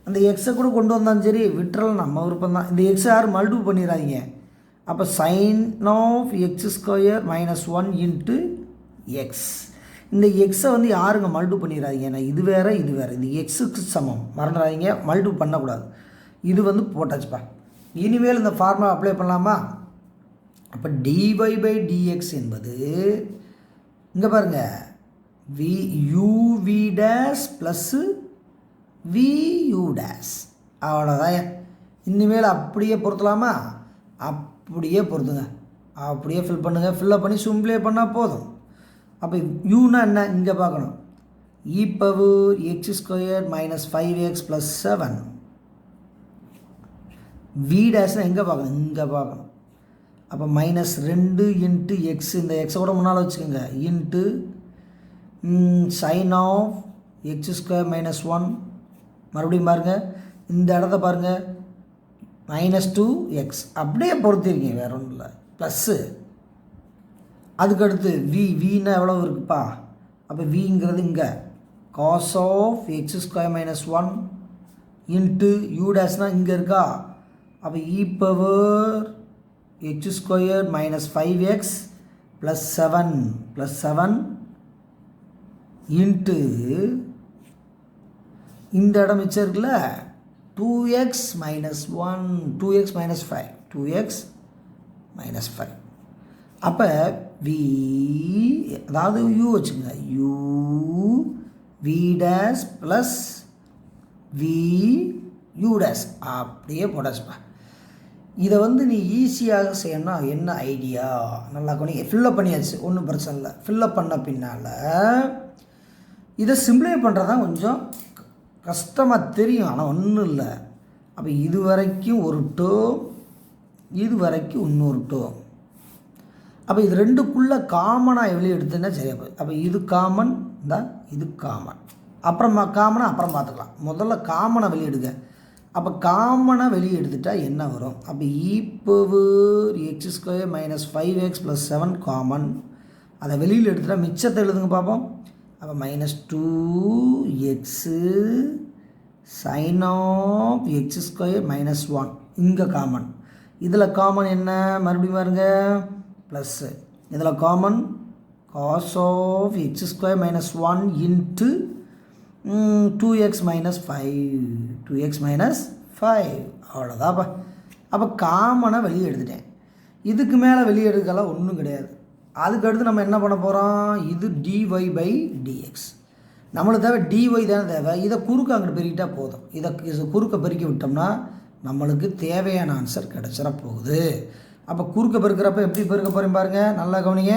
அந்த எக்ஸை கூட கொண்டு வந்தாலும் சரி, விட்டுறலாம், நம்ம விருப்பம் தான். இந்த எக்ஸை யாரும் மல்டிபிள் பண்ணிடாதீங்க. அப்போ sine of x square minus 1 into x. இந்த எக்ஸை வந்து யாருங்க மல்டிபிள் பண்ணிடாதீங்க, ஏன்னா இது வேறு இது வேறு, இது எக்ஸுக்கு சமம், மறந்துடாதீங்க, மல்டிபிள் பண்ணக்கூடாது. இது வந்து போட்டாச்சுப்பா. இனிமேல் இந்த ஃபார்முலா அப்ளை பண்ணலாமா? அப்போ dy பை dx என்பது இங்கே பாருங்கள், v dash plus v dash, அவ்வளோதான். இனிமேல் அப்படியே பொருத்தலாமா? அப்படியே பொறுத்துங்க, அப்படியே ஃபில் பண்ணுங்கள். ஃபில்லப் பண்ணி சிம்பிளே பண்ணால் போதும். அப்போ யூனா என்ன, இங்கே பார்க்கணும், e power x square minus 5x plus 7. V டேஷ்னால் எங்கே பார்க்கணும், இங்கே பார்க்கணும். அப்போ -2 இன்ட்டு எக்ஸ், இந்த எக்ஸை கூட முன்னால் வச்சுக்கோங்க, into sine of x square minus 1. மறுபடியும் பாருங்கள், இந்த இடத்த பாருங்கள், -2x, அப்படியே பொறுத்திருக்கீங்க, வேறு ஒன்றும் இல்லை, ப்ளஸ்ஸு. அதுக்கடுத்து வின்னா எவ்வளோ இருக்குப்பா? அப்போ விங்கிறது இங்கே cos of x square minus 1 into u டேஷ்னால் இங்கே இருக்கா? அப்போ e power x square minus 5x plus 7 into இந்த இடம் மிச்சம் இருக்குல்ல, 2x minus 1, 2x minus 5, 2x minus 5. அப்போ வி, அதாவது யூ வச்சுக்கோங்க, v dash plus u dash, அப்படியே போட்டாச்சுப்பா. இதை வந்து நீ ஈஸியாக செய்யணும்னா என்ன ஐடியா, நல்லா கொஞ்சம் ஃபில்லப் பண்ணியாச்சு, ஒன்றும் பிரச்சனை இல்லை. ஃபில்லப் பண்ண பின்னால் இதை சிம்பிளை பண்ணுறது தான் கொஞ்சம் கஷ்டமாக தெரியும், ஆனால் ஒன்றும் இல்லை. அப்போ இது வரைக்கும் ஒரு டேர்ம், இது வரைக்கும் இன்னொரு டேர்ம். அப்போ இது ரெண்டுக்குள்ளே காமனாக வெளியே எடுத்துன்னா சரியா போகுது. அப்போ இது காமன் தான், இது காமன், அப்புறமா காமனை அப்புறம் பார்த்துக்கலாம். முதல்ல காமனை வெளியெடுங்க. அப்போ காமனை வெளியே எடுத்துட்டால் என்ன வரும்? அப்போ e power x square minus 5x plus 7 common. அதை வெளியில் எடுத்துட்டால் மிச்சத்தை எழுதுங்க பார்ப்போம். அப்போ -2x sine of x square minus 1 இங்கே காமன். இதில் காமன் என்ன, மறுபடியும் பாருங்க, ப்ளஸ்ஸு. இதில் common cos of x square minus 1 into 2x minus 5 2x minus 5 அவ்வளோதாப்பா. அப்போ காமனாக வெளியே எடுத்துட்டேன். இதுக்கு மேலே வெளியே எடுக்கலாம் ஒன்றும் கிடையாது. அதுக்கடுத்து நம்ம என்ன பண்ண போகிறோம், இது dy by dx. நம்மளுக்கு தேவை dy தானே தேவை. இதை குறுக்க அங்கிட்டு பெருக்கிட்டால் போதும். இதை குறுக்க பெருக்கி விட்டோம்னா நம்மளுக்கு தேவையான ஆன்சர் கிடச்சிட போகுது. அப்போ குறுக்க பெருக்கிறப்ப எப்படி பெருக்க போகிறேன் பாருங்கள், நல்லா கவனிங்க.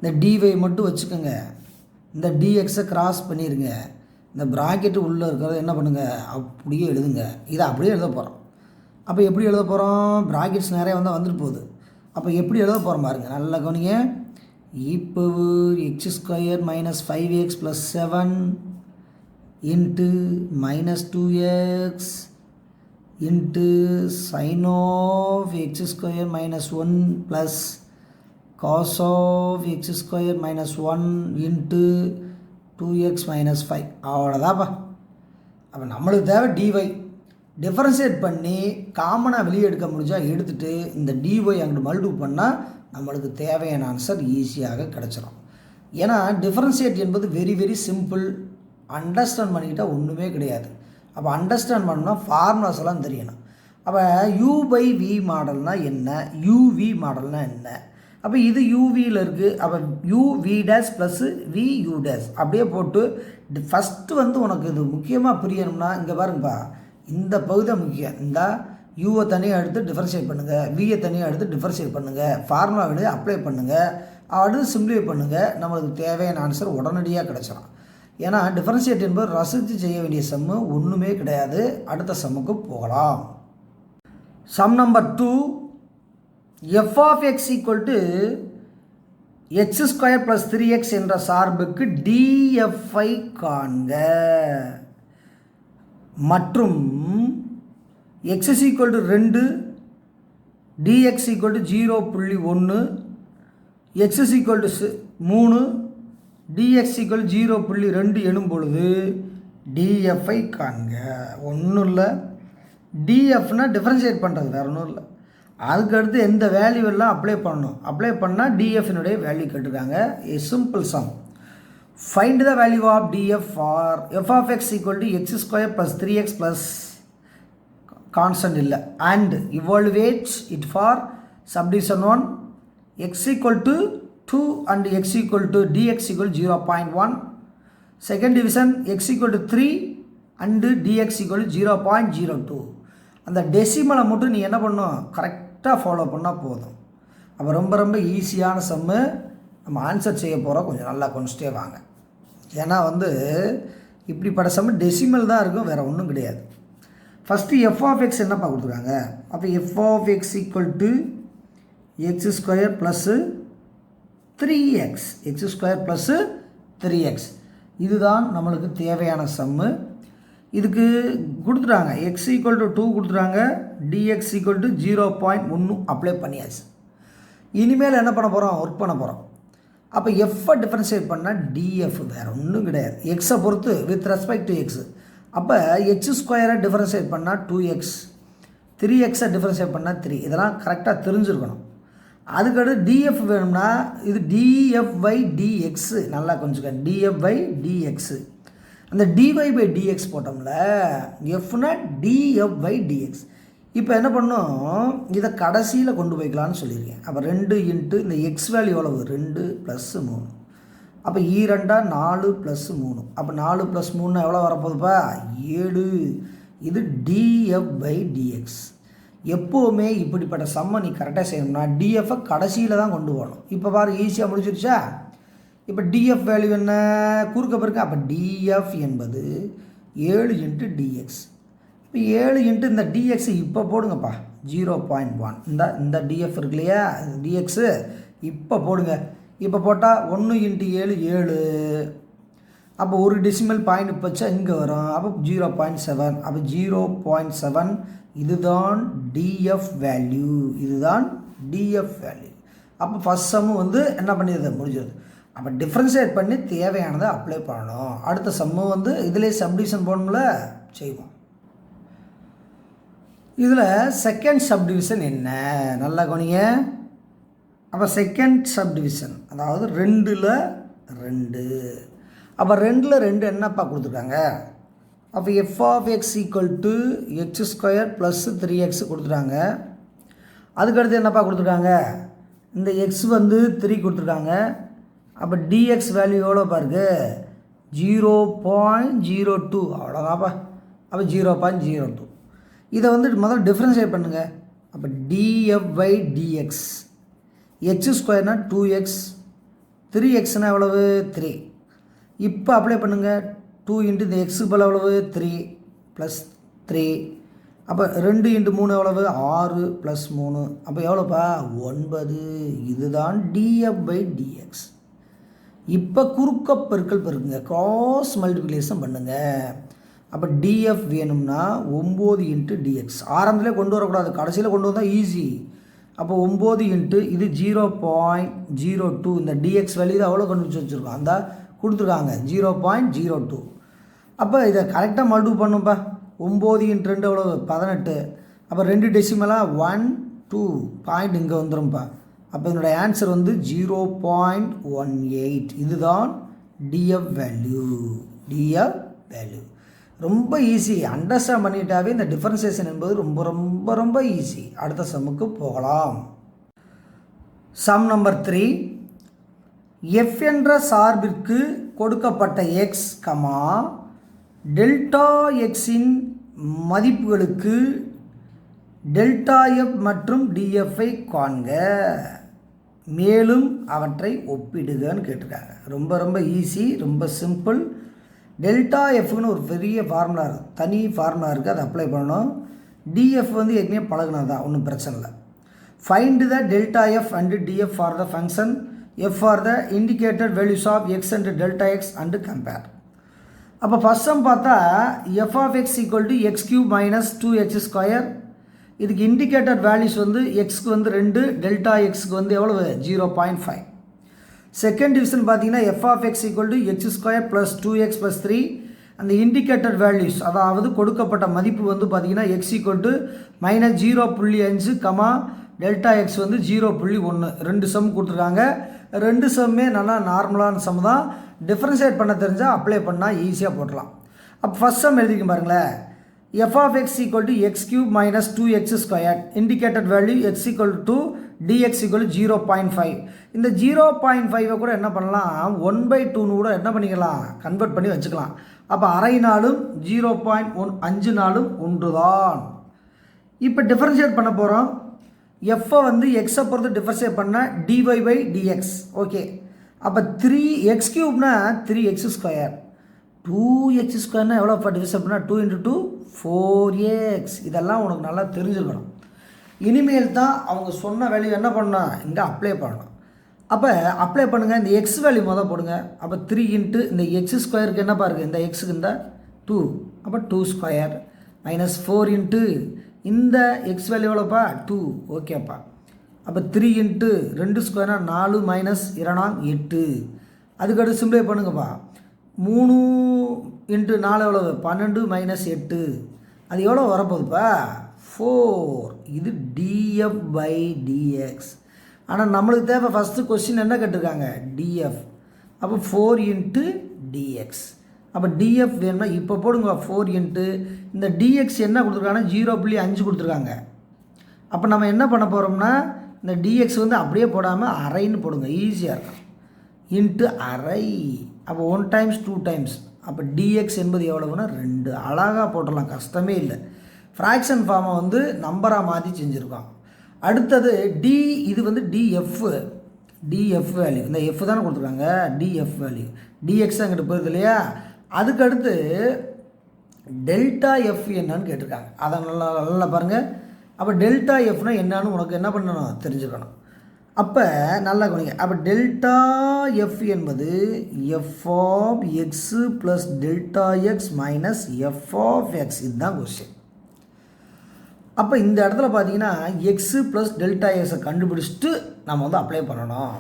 இந்த dy மட்டும் வச்சுக்கோங்க, இந்த dxஐ கிராஸ் பண்ணிடுங்க. இந்த ப்ராக்கெட்டு உள்ளே இருக்கிறத என்ன பண்ணுங்கள், அப்படியே எழுதுங்க. இதை அப்படியே எழுத போகிறோம். அப்போ எப்படி எழுத போகிறோம், ப்ராக்கெட்ஸ் நிறைய வந்தால் வந்துட்டு போகுது. அப்போ எப்படி எழுத போகிறோம் பாருங்கள், நல்லா கவனிங்க. இப்போ x square minus 5x plus 7 into minus 2x into sine of x square minus 1 plus cos of x square minus 1 into 2x minus 5 அவ்வளோதாப்பா. அப்போ நம்மளுக்கு தேவை dy. டிஃபரன்ஷியேட் பண்ணி காமனாக வெளியே எடுக்க முடிஞ்சால் எடுத்துகிட்டு இந்த dy அங்கிட்டு மல்டிபிள் பண்ணால் நம்மளுக்கு தேவையான ஆன்சர் ஈஸியாக கிடச்சிரும். ஏன்னா டிஃபரன்ஷியேட் என்பது வெரி வெரி சிம்பிள். அண்டர்ஸ்டாண்ட் பண்ணிக்கிட்டால் ஒன்றுமே கிடையாது. அப்போ அண்டர்ஸ்டாண்ட் பண்ணால் ஃபார்முலாஸ் எல்லாம் தெரியணும். அப்போ u by v மாடல்னால் என்ன, uv மாடல்னால் என்ன. அப்போ இது யூவியில் இருக்குது. அப்போ uv dash plus vu dash அப்படியே போட்டு ஃபஸ்ட்டு வந்து உனக்கு இது முக்கியமாக புரியணும்னா இங்கே பாருங்கப்பா, இந்த பகுதி தான் முக்கியம். இந்த யூவை தனியாக எடுத்து டிஃபரன்ஷியேட் பண்ணுங்கள், வியை தனியாக எடுத்து டிஃபரன்ஷியேட் பண்ணுங்கள், ஃபார்முலா விட அப்ளை பண்ணுங்கள், அடுத்து சிம்பிளிஃபை பண்ணுங்கள். நம்மளுக்கு தேவையான ஆன்சர் உடனடியாக கிடச்சிடும். ஏன்னா டிஃபரன்ஷியேட் என்பது ரசித்து செய்ய வேண்டிய சம்மு ஒன்றுமே கிடையாது. அடுத்த சம்முக்கு போகலாம். Sum number 2, f of x equal to x square plus 3x என்ற சார்புக்கு df-ஐ காண்க. மற்றும் x is equal to 2, dx equal to 0.1, x is equal to 3, dx equal to 0.2 எனும் பொழுது df-ஐ காண்க. ஒன்றும் இல்லை, dfனா டிஃபரன்ஷியேட் பண்ணுறது, வேறு ஒன்றும் இல்லை. அதுக்கடுத்து எந்த வேல்யூ எல்லாம் அப்ளை பண்ணணும். அப்ளை பண்ணால் டிஎஃப்னுடைய வேல்யூ கேட்டுருக்காங்க. A simple sum. Find the value of DF for f of x equal to x square plus 3x plus constant இல்லை and evaluate it for subdivision 1 x equal to 2 and x equal to dx equal 0.1. Second division x equal to 3 and DX equal 0.02. அந்த டெசிமலை மட்டும் நீ என்ன பண்ணணும், கரெக்டாக follow பண்ணால் போதும். அப்போ ரொம்ப ரொம்ப ஈஸியான சம்மு. நம்ம ஆன்சர் செய்ய போகிறோம். கொஞ்சம் நல்லா கொஞ்சிட்டே வாங்க. ஏன்னா வந்து இப்படிப்பட்ட சம்மு டெசிமல் தான் இருக்கும், வேறு ஒன்றும் கிடையாது. ஃபஸ்ட்டு எஃப் ஆஃப் எக்ஸ் என்னப்பா கொடுத்துருக்காங்க. அப்போ f of x equal to x square plus 3x, x square plus 3x. இதுதான் நம்மளுக்கு தேவையான சம்மு. இதுக்கு கொடுத்துட்டாங்க x ஈக்குவல் டு 2 கொடுத்துட்டாங்க, dx ஈக்குவல் டு 0.1 அப்ளை பண்ணியாச்சு. இனிமேல் என்ன பண்ண போகிறோம், ஒர்க் பண்ண போகிறோம். அப்போ எஃப்பை டிஃபரன்ஷியேட் பண்ணால் டிஎஃப் வேறு ஒன்றும் கிடையாது, எக்ஸை பொறுத்து வித் ரெஸ்பெக்ட் டு எக்ஸ். அப்போ எக்ஸ் ஸ்கொயரை டிஃபரன்ஷியேட் பண்ணால் 2x, 3xை டிஃபரன்ஷியேட் பண்ணால் 3. இதெல்லாம் கரெக்டாக தெரிஞ்சுருக்கணும். அதுக்கடுத்து டிஎஃப் வேணும்னா இது டிஎஃப் பை டிஎக்ஸு. நல்லா கொஞ்சம் டிஎஃப் பை டிஎக்ஸு. அந்த dy by dx போட்டோம்ல, fனா df by dx. இப்போ என்ன பண்ணோம், இதை கடைசியில் கொண்டு போய்க்கலான்னு சொல்லியிருக்கேன். அப்போ 2 இன்ட்டு இந்த எக்ஸ் வேல்யூ எவ்வளவு, 2 + 3. அப்போ 2 4 + 3. அப்போ 4 + 3 எவ்வளோ வரப்போகுதுப்பா, 7. இது df by dx. எப்போவுமே இப்படிப்பட்ட சம்மை நீ கரெக்டாக செய்யணும்னா டிஎஃப்பை கடைசியில் தான் கொண்டு போகணும். இப்போ பாரு ஈஸியாக முடிச்சிருச்சா. இப்போ டிஎஃப் வேல்யூ என்ன, குறுக்க பிறகு. அப்போ டிஎஃப் என்பது 7 இன்ட்டு டிஎக்ஸ். இப்போ 7 இன்ட்டு இந்த டிஎக்ஸ் இப்போ போடுங்கப்பா 0.1. இந்த டிஎஃப் இருக்கு இல்லையா, டிஎக்ஸு இப்போ போடுங்க. இப்போ போட்டால் 1 இன்ட்டு 7 7. அப்போ ஒரு டெசிமல் பாயிண்ட் வச்சா இங்கே வரும். அப்போ 0.7. அப்போ 0.7 இதுதான் டிஎஃப் வேல்யூ. இதுதான் டிஎஃப் வேல்யூ. அப்போ ஃபஸ்ட் சம்மு வந்து என்ன பண்ணிடுது, முடிஞ்சிடுது. அப்போ டிஃப்ரென்ஷியேட் பண்ணி தேவையானதை அப்ளை பண்ணணும். அடுத்த சம்மு வந்து இதிலே சப்டிவிஷன் போடணும்ல, செய்வோம். இதில் செகண்ட் சப்டிவிஷன் என்ன, நல்லா கவனிங்க. அப்போ செகண்ட் சப்டிவிஷன், அதாவது 2ல் 2. அப்போ 2ல் 2 என்னப்பா கொடுத்துருக்காங்க? அப்போ f of x equal to x square plus 3x கொடுத்துட்டாங்க. அதுக்கடுத்து என்னப்பா கொடுத்துருக்காங்க? இந்த எக்ஸ் வந்து 3 கொடுத்துருக்காங்க. அப்போ டிஎக்ஸ் வேல்யூ எவ்வளோ பாருங்க? 0.02. அவ்வளோதான்ப்பா. அப்போ 0.02. இதை வந்து முதல்ல டிஃப்ரென்ஷியேட் பண்ணுங்கள். அப்போ df பை டிஎக்ஸ், எக்ஸ் ஸ்கொயர்னா 2x, 3xனா எவ்வளவு? 3. இப்போ அப்ளை பண்ணுங்கள். 2 இன்ட்டு இந்த எக்ஸுக்கு போல் எவ்வளவு? 3 ப்ளஸ் 3. அப்போ 2 இன்ட்டு 3 எவ்வளவு? 6 ப்ளஸ் 3. அப்போ எவ்வளோப்பா? 9. இதுதான் df பை டிஎக்ஸ். இப்போ குறுக்க பெருக்கல் பெருக்குங்க, கிராஸ் மல்டிப்ளிகேஷன் பண்ணுங்கள். அப்போ டிஎஃப் வேணும்னா 9 இன்ட்டு டிஎக்ஸ். ஆரம்பத்திலே கொண்டு வரக்கூடாது, கடைசியில் கொண்டு வந்தால் ஈஸி. அப்போ 9 இன்ட்டு இது 0.02. இந்த டிஎக்ஸ் வேல்யூ தான் அவ்வளோ கண்டுபிடிச்சி வச்சுருக்கோம், அந்த கொடுத்துருக்காங்க 0.02. அப்போ இதை கரெக்டாக மல்டிபிள் பண்ணும்பா. 9 இன்ட்டு 2 எவ்வளோ? 18. அப்போ 2 டெசிமலாக 1 2 பாயிண்ட் இங்கே வந்துடும்பா. அப்போ இதனுடைய ஆன்சர் வந்து 0.18. இதுதான் டிஎஃப் வேல்யூ. டிஎஃப் வேல்யூ ரொம்ப ஈஸி. அண்டர்ஸ்டாண்ட் பண்ணிட்டாவே இந்த டிஃபரன்சியேஷன் என்பது ரொம்ப ரொம்ப ரொம்ப ஈஸி. அடுத்த சம்முக்கு போகலாம். Sum number 3. எஃப் என்ற சார்பிற்கு கொடுக்கப்பட்ட எக்ஸ் டெல்டா எக்ஸின் மதிப்புகளுக்கு டெல்டா எஃப் மற்றும் டிஎஃப்ஐ காண்க, மேலும் அவற்றை ஒப்பிடுகன்னு கேட்டிருக்காங்க. ரொம்ப ரொம்ப ஈஸி, ரொம்ப சிம்பிள். டெல்டா எஃப்னு ஒரு பெரிய ஃபார்முலா இருக்குது, தனி ஃபார்முலா இருக்குது, அதை அப்ளை பண்ணணும். டிஎஃப் வந்து ஏற்கனவே பழகினது தான், ஒன்றும் பிரச்சனை இல்லை. Find the delta f and df for the function f for the indicated values of x and delta x and compare. அப்போ ஃபஸ்ட் சம் பார்த்தா f of x equal to x cube minus 2x square. இதுக்கு indicated values வந்து எக்ஸ்க்கு வந்து 2, delta எக்ஸுக்கு வந்து எவ்வளவு? 0.5. Second division பார்த்தீங்கன்னா f of x equal to x square plus 2x plus 3. அந்த இண்டிகேட்டட் வேல்யூஸ், அதாவது கொடுக்கப்பட்ட மதிப்பு வந்து பார்த்தீங்கன்னா X equal to minus 0.5 comma delta X வந்து 0.1. 2 சம் கொடுத்துருக்காங்க. 2 சம்மே நல்லா நார்மலான சம் தான். டிஃப்ரென்ஷியேட் பண்ண தெரிஞ்சால் அப்ளை பண்ணால் ஈஸியாக போட்டலாம். அப்போ ஃபஸ்ட் சம் எழுதிக்க பாருங்களேன். F of x equal to x cube minus 2x square, indicated value x equal to dx equal to 0.5. இந்த 0.5 கூட என்ன பண்ணலாம்? 1/2 கூட என்ன பண்ணிக்கலாம்? கன்வெர்ட் பண்ணி வச்சுக்கலாம். அப்போ அரை நாளும் 0.5 நாளும் ஒன்று தான். இப்போ டிஃபரன்ஷியேட் பண்ண போகிறோம். எஃப்பை வந்து எக்ஸை பொறுத்து டிஃபரன்ஷியேட் பண்ணால் டிஒய் பை டிஎக்ஸ். ஓகே, அப்போ 3x கியூப்னா 3x ஸ்கொயர், 2x ஸ்கொயர்னா எவ்வளோ டிவிஷன் பண்ணால் 2 × 2 4x. இதெல்லாம் உனக்கு நல்லா தெரிஞ்சுக்கணும். இனிமேல் தான் அவங்க சொன்ன வேல்யூ என்ன பண்ணணும்? இங்கே அப்ளை பண்ணணும். அப்போ அப்ளை பண்ணுங்கள். இந்த எக்ஸ் வேல்யூ மொதல் போடுங்க. அப்போ 3 இன்ட்டு இந்த எக்ஸ் ஸ்கொயருக்கு என்னப்பா இருக்குது? இந்த எக்ஸுக்கு இந்த 2, அப்போ 2 ஸ்கொயர் மைனஸ் 4 இன்ட்டு இந்த எக்ஸ் வேல்யூ எவ்வளோப்பா? 2. ஓகேப்பா. அப்போ 3 இன்ட்டு 2 ஸ்கொயர்னா 4 மைனஸ் 2 8. அதுக்கடுத்து சிம்பிளை பண்ணுங்கப்பா. 3 இன்ட்டு 4 எவ்வளவு? 12 மைனஸ் 8. அது எவ்வளோ வரப்போகுதுப்பா? 4. இது டிஎஃப் பை டிஎக்ஸ். ஆனால் நம்மளுக்கு தேவை ஃபஸ்ட்டு கொஸ்டின் என்ன கேட்டிருக்காங்க? டிஎஃப். அப்போ 4 இன்ட்டு டிஎக்ஸ். அப்போ டிஎஃப் வேணும்னா இப்போ போடுங்க 4 இன்ட்டு இந்த டிஎக்ஸ் என்ன கொடுத்துருக்காங்கன்னா 0.5 கொடுத்துருக்காங்க. அப்போ நம்ம என்ன பண்ண போகிறோம்னா இந்த டிஎக்ஸ் வந்து அப்படியே போடாமல் அரைன்னு போடுங்க, ஈஸியாக இருக்கும். இன்ட்டு அரை. அப்போ 1 டைம்ஸ் 2 டைம்ஸ். அப்போ டிஎக்ஸ் என்பது எவ்வளவுன்னா 2. அழகாக போட்டுடலாம், கஷ்டமே இல்லை. ஃப்ராக்ஷன் ஃபார்மை வந்து நம்பராக மாற்றி செஞ்சுருக்கோம். அடுத்தது டி, இது வந்து டிஎஃப். டிஎஃப் வேல்யூ இந்த எஃப் தானே கொடுத்துருக்காங்க. டிஎஃப் வேல்யூ டிஎக்ஸ் அங்கிட்டு போயிருது இல்லையா? அதுக்கடுத்து டெல்டா எஃப் என்னன்னு கேட்டிருக்காங்க. அதை நல்லா நல்லா பாருங்கள். அப்போ டெல்டா எஃப்னா என்னன்னு உனக்கு என்ன பண்ணணும்? தெரிஞ்சுக்கணும். அப்போ நல்லா கவனிங்க. அப்போ டெல்டா எஃப் என்பது f of x plus delta x minus f of x. இதுதான் கொஸ்டின். அப்போ இந்த இடத்துல பார்த்தீங்கன்னா எக்ஸு ப்ளஸ் டெல்டா எக்ஸை கண்டுபிடிச்சிட்டு நம்ம வந்து அப்ளை பண்ணணும்.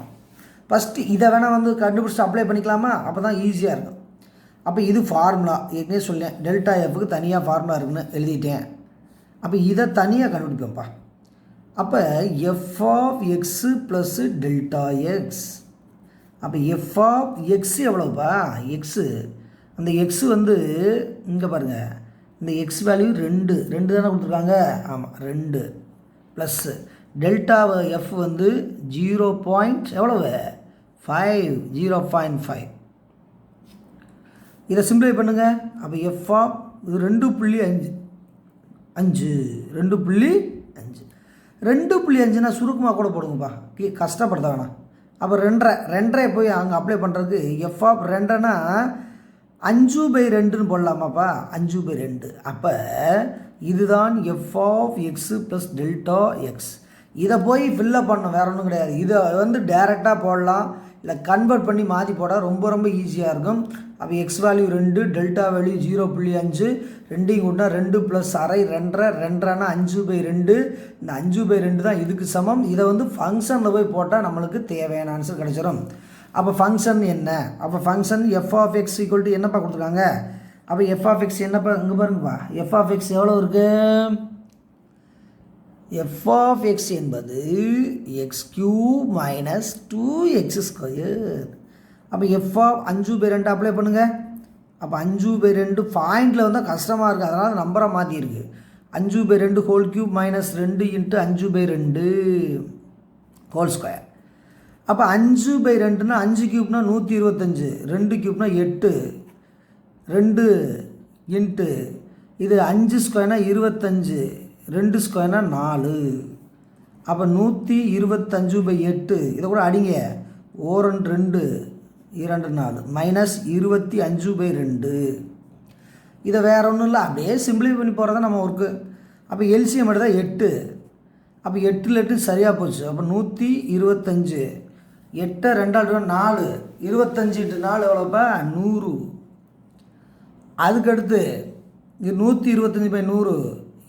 ஃபஸ்ட்டு இதை வேணால் வந்து கண்டுபிடிச்சிட்டு அப்ளை பண்ணிக்கலாமா? அப்போ தான் ஈஸியாக இருக்கும். அப்போ இது ஃபார்முலா ஏற்கனவே சொல்லேன், டெல்டா எஃப்க்கு தனியாக ஃபார்முலா இருக்குன்னு எழுதிட்டேன். அப்போ இதை தனியாக கண்டுபிடிப்போம்ப்பா. அப்போ f of x plus delta x. அப்போ எஃப் ஆஃப் எக்ஸ் எவ்வளோப்பா? எக்ஸு, அந்த எக்ஸு வந்து இங்கே பாருங்கள், இந்த எக்ஸ் வேல்யூ 2 தானே கொடுத்துருக்காங்க. ஆமாம் 2 ப்ளஸ்ஸு டெல்டா எஃப் வந்து 0. எவ்வளவு? 5, 0.5. இதை சிம்பிளை பண்ணுங்கள். அப்போ எஃப் ஆஃப் இது 2.5 2.5 2.5னா சுருக்கமாக கூட போடுங்கப்பா, கஷ்டப்படுத்த வேணாம். அப்போ 2.5 போய் அங்கே அப்ளை பண்ணுறதுக்கு எஃப் ஆஃப் 2னா 5/2ன்னு போடலாமாப்பா? 5/2. அப்போ இதுதான் f of x plus delta x. இதை போய் ஃபில்லப் பண்ணணும், வேறு ஒன்றும் கிடையாது. இதை வந்து டைரெக்டாக போடலாம், இல்லை கன்வெர்ட் பண்ணி மாற்றி போட ரொம்ப ஈஸியாக இருக்கும். அப்போ எக்ஸ் வேல்யூ 2, டெல்டா வேல்யூ 0.5, ரெண்டையும் கூட்டினா 2 + அரை 2.5னா 5/2. இந்த 5/2 தான் இதுக்கு சமம். இதை வந்து ஃபங்க்ஷனில் போய் போட்டால் நம்மளுக்கு தேவையான ஆன்சர் கிடச்சிடும். அப்போ ஃபங்க்ஷன் என்ன? அப்போ function f of x equal to என்னப்பா கொடுத்துருக்காங்க? அப்போ எஃப் ஆஃப் எக்ஸ் என்னப்பா? இங்கே பாருங்கப்பா, எஃப் ஆஃப் எக்ஸ் எவ்வளோ இருக்குது? எஃப் ஆஃப் எக்ஸ் என்பது x³ - 2x². அப்போ எஃப் ஆஃப் 5/2 அப்ளை பண்ணுங்கள். அப்போ 5/2 பாயிண்டில் வந்தால் கஷ்டமாக இருக்குது, அதனால் நம்பரை மாற்றிருக்கு. 5/2 3 -2 × 5/2 2. அப்போ 5/2னா 5³ 125, 2³ 8, 2 × இது 5² 25, 2² 4. அப்போ 125/8. இதை கூட அடிங்க. 1 2 2 4 -25/2. இதை வேறு ஒன்றும் இல்லை, அப்படியே சிம்பிளை பண்ணி போகிறதா நம்ம ஒர்க்கு. அப்போ எல்சிஎம் எடுத்தால் 8. அப்போ 8 8 சரியாக போச்சு. அப்போ 125. 8 2 4, 25 × 4 எவ்வளோப்பா? 100. அதுக்கடுத்து இது 125/100,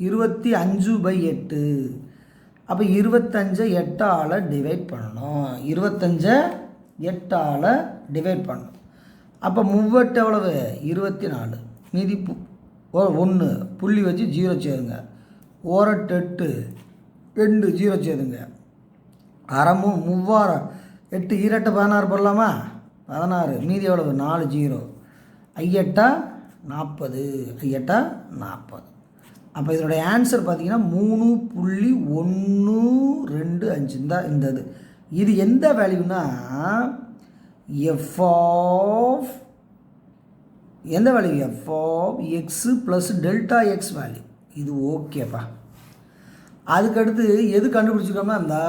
25/8. அப்போ 25 8ஆல் டிவைட் பண்ணணும். 25 8ஆல் டிவைட் பண்ணணும். அப்போ 38 எவ்வளவு? 24. மீதி 1 புள்ளி வச்சு 0 சேருங்க. 1 8 2 0 சேருங்க. அறமும் 3000 8 2 16 போடலாமா? 16. மீதி எவ்வளவு? 4 0. 8 40. 8 40. அப்போ இதனுடைய ஆன்சர் பார்த்தீங்கன்னா 3.125 தான் இந்த இது எந்த வேல்யூனா எஃப் ஆஃப் எந்த value? F of x plus delta x value. இது ஓகேப்பா. அதுக்கடுத்து எது கண்டுபிடிச்சிருக்கோம்னா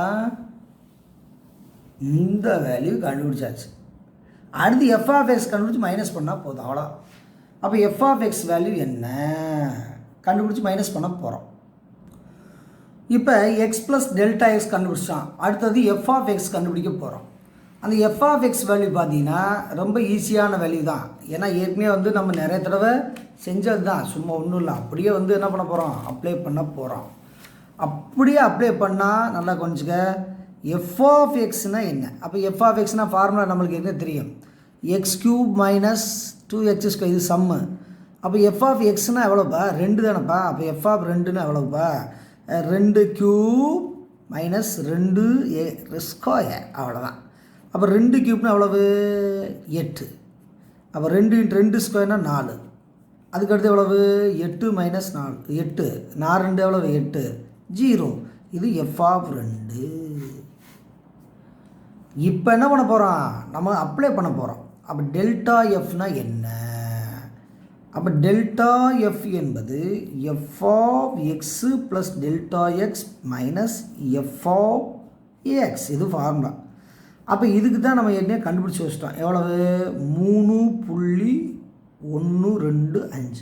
இந்த வேல்யூ கண்டுபிடிச்சாச்சு. அடுத்து எஃப் ஆஃப் எக்ஸ் கண்டுபிடிச்சி மைனஸ் பண்ணால் போதும், அவ்வளோ. அப்போ எஃப் ஆஃப் எக்ஸ் வேல்யூ என்ன கண்டுபிடிச்சி மைனஸ் பண்ண போகிறோம். இப்போ எக்ஸ் ப்ளஸ் டெல்டா எக்ஸ் கண்டுபிடிச்சான். அடுத்தது எஃப் ஆஃப் எக்ஸ் கண்டுபிடிக்க போகிறோம். அந்த எஃப் ஆஃப் எக்ஸ் வேல்யூ பார்த்தீங்கன்னா ரொம்ப ஈஸியான வேல்யூ தான். ஏன்னா ஏற்கனவே வந்து நம்ம நிறைய தடவை செஞ்சது தான், சும்மா ஒன்றும் இல்லை. அப்படியே வந்து என்ன பண்ண போகிறோம்? அப்ளை பண்ண போகிறோம். அப்படியே அப்ளை பண்ணால் நல்லா கொஞ்சிக்க. எஃப் ஆஃப் எக்ஸ்னால் என்ன? அப்போ எஃப் ஆஃப் எக்ஸ்னால் ஃபார்முலா நம்மளுக்கு என்ன தெரியும்? x³ - 2x². இது சம்மு. அப்போ எஃப் ஆஃப் எக்ஸ்னால் எவ்வளோப்பா? 2 தானேப்பா. அப்போ எஃப் ஆஃப் 2ன்னா எவ்வளோப்பா? 2³ - 2² அவ்வளோதான். அப்போ 2³ எவ்வளவு? 8. அப்போ 2 × 2² 4. அதுக்கடுத்து எவ்வளவு? 8 - 4 8. 4 2 எவ்வளவு? 8 0. இது எஃப் ஆஃப் 2. இப்போ என்ன பண்ண போகிறோம்? நம்ம அப்ளை பண்ண போகிறோம். அப்போ டெல்டா எஃப்னா என்ன? அப்போ டெல்டா எஃப் என்பது f of x plus delta x minus f of x. இது ஃபார்முலா. அப்போ இதுக்கு தான் நம்ம ஏற்கனவே கண்டுபிடிச்சி வச்சிட்டோம். எவ்வளவு? 3.125.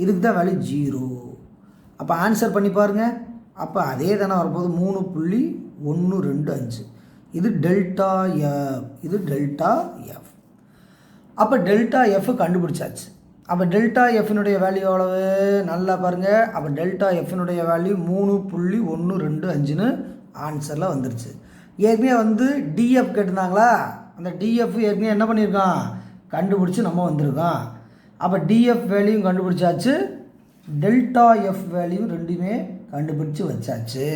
இதுக்கு தான் வேல்யூ 0. அப்போ ஆன்சர் பண்ணி பாருங்கள். அப்போ அதே தானே வரப்போகுது. 3.125. இது டெல்டா எஃப். இது டெல்டா எஃப். அப்போ டெல்டா எஃப் கண்டுபிடிச்சாச்சு. அப்போ டெல்டா எஃப்னுடைய வேல்யூ எவ்வளவு? நல்லா பாருங்கள். அப்போ டெல்டா எஃப்னுடைய வேல்யூ 3.125ன்னு ஆன்சரில் வந்துருச்சு. ஏற்கனவே வந்து டிஎஃப் கேட்டிருந்தாங்களா? அந்த டிஎஃப் ஏற்கனவே என்ன பண்ணியிருக்கான்? கண்டுபிடிச்சி நம்ம வந்திருக்கோம். அப்போ டிஎஃப் வேல்யூ கண்டுபிடிச்சாச்சு, டெல்டா எஃப் வேல்யூ ரெண்டுமே கண்டுபிடிச்சி வச்சாச்சு.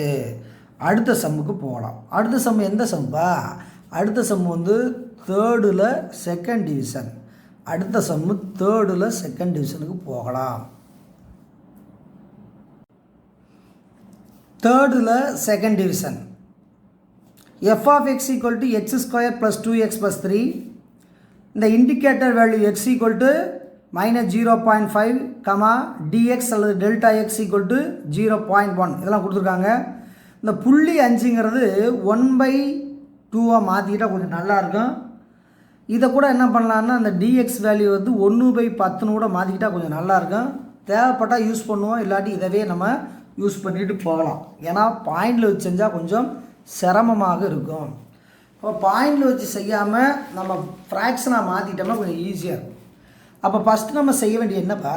அடுத்த சம்முக்கு போகலாம். அடுத்த சம் எந்த சம்பா? அடுத்த சம் வந்து தேர்டில் செகண்ட் டிவிஷன். அடுத்த சம்மு தேர்டில் செகண்ட் டிவிஷனுக்கு போகலாம். தேர்டில் second division f of x equal to x square plus 2x plus 3. இந்த indicator value x equal to minus 0.5 comma dx அல்லது டெல்டா x equal to 0.1 இதெல்லாம் கொடுத்துருக்காங்க. இந்த புள்ளி 5ங்கிறது 1/2 மாற்றிக்கிட்டால் கொஞ்சம் நல்லாயிருக்கும். இதை கூட என்ன பண்ணலான்னா அந்த dx வேல்யூ வந்து 1/10 கூட மாற்றிக்கிட்டால் கொஞ்சம் நல்லாயிருக்கும். தேவைப்பட்டால் யூஸ் பண்ணுவோம், இல்லாட்டி இதவே நம்ம யூஸ் பண்ணிட்டு போகலாம். ஏன்னா பாயிண்டில் வச்சு செஞ்சால் கொஞ்சம் சிரமமாக இருக்கும். இப்போ பாயிண்டில் வச்சு செய்யாமல் நம்ம ஃப்ராக்ஷனாக மாற்றிட்டோம்னா கொஞ்சம் ஈஸியாக இருக்கும். அப்போ ஃபஸ்ட்டு நம்ம செய்ய வேண்டிய என்னப்பா,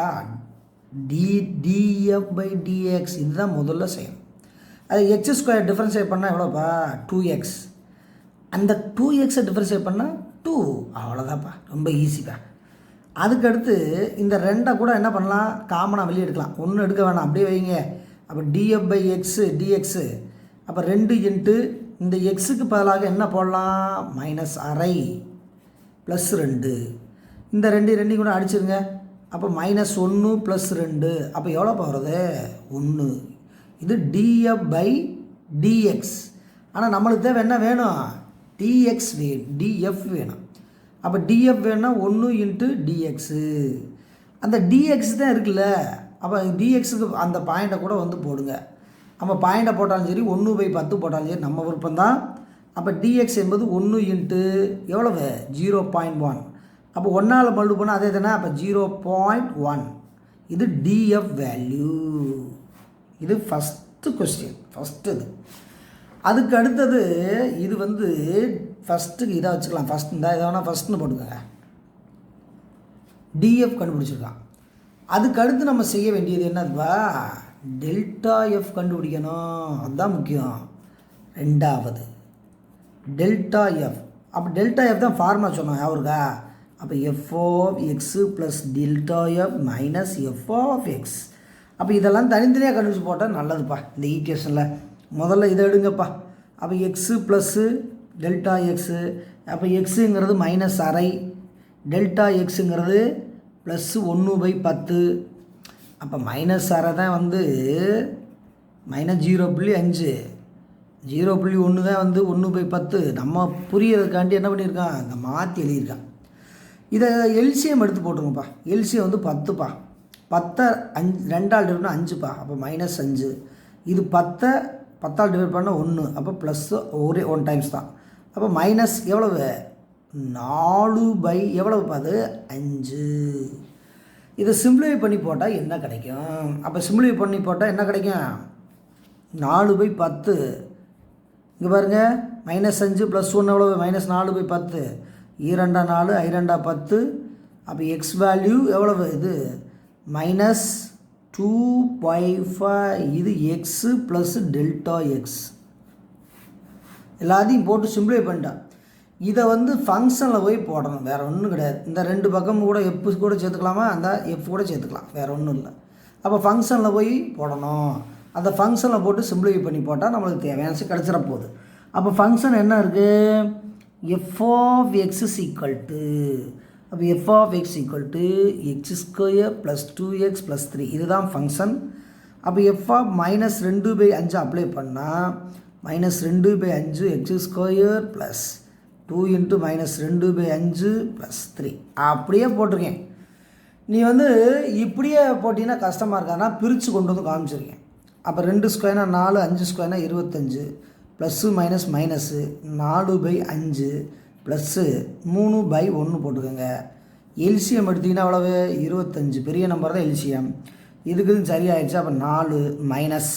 df/dx இதுதான் முதல்ல செய்யணும். அது x² டிஃப்ரென்ஷியேட் பண்ணால் எவ்வளோப்பா 2x. அந்த 2xை டிஃப்ரென்ஷியேட் பண்ணால் 2, அவ்வளோதான்ப்பா, ரொம்ப ஈஸிப்பா. அதுக்கடுத்து இந்த 2 கூட என்ன பண்ணலாம், காமனாக வெளியே எடுக்கலாம். ஒன்றும் எடுக்க வேணாம், அப்படியே வைங்க. அப்போ df/x dx, அப்போ 2 இன்ட்டு இந்த எக்ஸுக்கு பதிலாக என்ன போடலாம், -12 + 2. இந்த 2 கூட அடிச்சிருங்க. அப்போ -1 + 2, அப்போ எவ்வளோ போகிறது 1. இது df/dx. ஆனால் நம்மளுக்கு தேவை என்ன வேணும், df வேணும். அப்போ df வேணும்னா 1 × dx. அந்த dx தான் இருக்குல்ல, அப்போ dxக்கு அந்த பாயிண்ட்டை கூட வந்து போடுங்க. நம்ம பாயிண்ட்டை போட்டாலும் சரி 1/10 போட்டாலும் சரி நம்ம விருப்பம்தான். அப்போ dx என்பது 1 × எவ்வளவு 0.1. அப்போ 1ஆல் மல்டிபிள் பண்ணால் அதே தானே, அப்போ 0.1. இது df வேல்யூ. இது ஃபஸ்ட்டு கொஸ்டின், ஃபஸ்ட்டு இது. அதுக்கு அடுத்தது இது வந்து ஃபஸ்ட்டுக்கு இதாக வச்சுக்கலாம். ஃபஸ்ட் இந்த இதை வேணால் ஃபஸ்ட்டுன்னு போட்டுக்கோங்க. df கண்டுபிடிச்சிருக்கான். அதுக்கு அடுத்து நம்ம செய்ய வேண்டியது என்னதுப்பா, டெல்டா எஃப் கண்டுபிடிக்கணும். அதுதான் முக்கியம். ரெண்டாவது டெல்டா எஃப். அப்போ டெல்டா எஃப் தான் ஃபார்முலா சொன்னோம் அவருக்கா. அப்போ f(x) + delta F minus f(x). அப்போ இதெல்லாம் தனித்தனியாக கண்டுபிடிச்சி போட்டால் நல்லதுப்பா இந்த ஈக்குவேஷனில். முதல்ல இதை எடுங்கப்பா. அப்போ x + டெல்டா எக்ஸு. அப்போ எக்ஸுங்கிறது -12, டெல்டா எக்ஸுங்கிறது +1/10. அப்போ -6 தான் வந்து -0.5, 0.1 தான் வந்து 1/10. நம்ம புரியறதுக்காண்டி என்ன பண்ணியிருக்கான், அங்கே மாற்றி எழுதியிருக்கான். இதை எல்சிஎம் எடுத்து போட்டுருங்கப்பா. எல்சிஎம் வந்து 10பா. 10 2ஆல் டிவைட் பண்ணால் 5பா. அப்போ -5. இது 10ஆல் டிவைட் பண்ணால் 1, அப்போ ப்ளஸ் ஒரே 1 டைம்ஸ் தான். அப்போ மைனஸ் எவ்வளவு 4 எவ்வளவுப்பா, அது 5. இதை சிம்பிளிஃபை பண்ணி போட்டால் என்ன கிடைக்கும், அப்போ சிம்பிளிஃபை பண்ணி போட்டால் என்ன கிடைக்கும், 4/10. இங்கே பாருங்கள், -5 + 1 எவ்வளவு, -4/10. 2 4, 2 10. அப்போ எக்ஸ் வேல்யூ எவ்வளவு, இது -2/5. இது எக்ஸு ப்ளஸ் டெல்டா எக்ஸ். எல்லாத்தையும் போட்டு சிம்பிளிஃபை பண்ணிட்டான். இதை வந்து ஃபங்க்ஷனில் போய் போடணும், வேறு ஒன்றும் கிடையாது. இந்த 2 பக்கமும் கூட எஃப் கூட சேர்த்துக்கலாமா, அந்த எஃப் கூட சேர்த்துக்கலாம், வேறு ஒன்றும் இல்லை. அப்போ ஃபங்க்ஷனில் போய் போடணும். அந்த ஃபங்க்ஷனில் போட்டு சிம்பிளிஃபை பண்ணி போட்டால் நம்மளுக்கு தேவையான கிடச்சிட போகுது. அப்போ ஃபங்க்ஷன் என்ன இருக்குது, f(x) அப்போ f(x) x² + 2x + 3 இதுதான் ஃபங்க்ஷன். அப்போ f(-2/5) அப்ளை பண்ணால் -2/5 x² + 2 × -2/5 + 3 அப்படியே போட்டிருக்கேன். நீ வந்து இப்படியே போட்டிங்கன்னா கஷ்டமாக இருக்காதுன்னா பிரித்து கொண்டு வந்து காமிச்சிருக்கேன். அப்போ 2 ஸ்கொயர்னா 4, 5 ஸ்கொயர்னா 25, ப்ளஸ்ஸு மைனஸ் மைனஸு 4/5 ப்ளஸ்ஸு 3/1 போட்டுக்கோங்க. எல்சிஎம் எடுத்திங்கன்னா அவ்வளவு 25, பெரிய நம்பர் தான் எல்சிஎம். இதுக்கு சரியாயிடுச்சு. அப்போ 4 மைனஸ்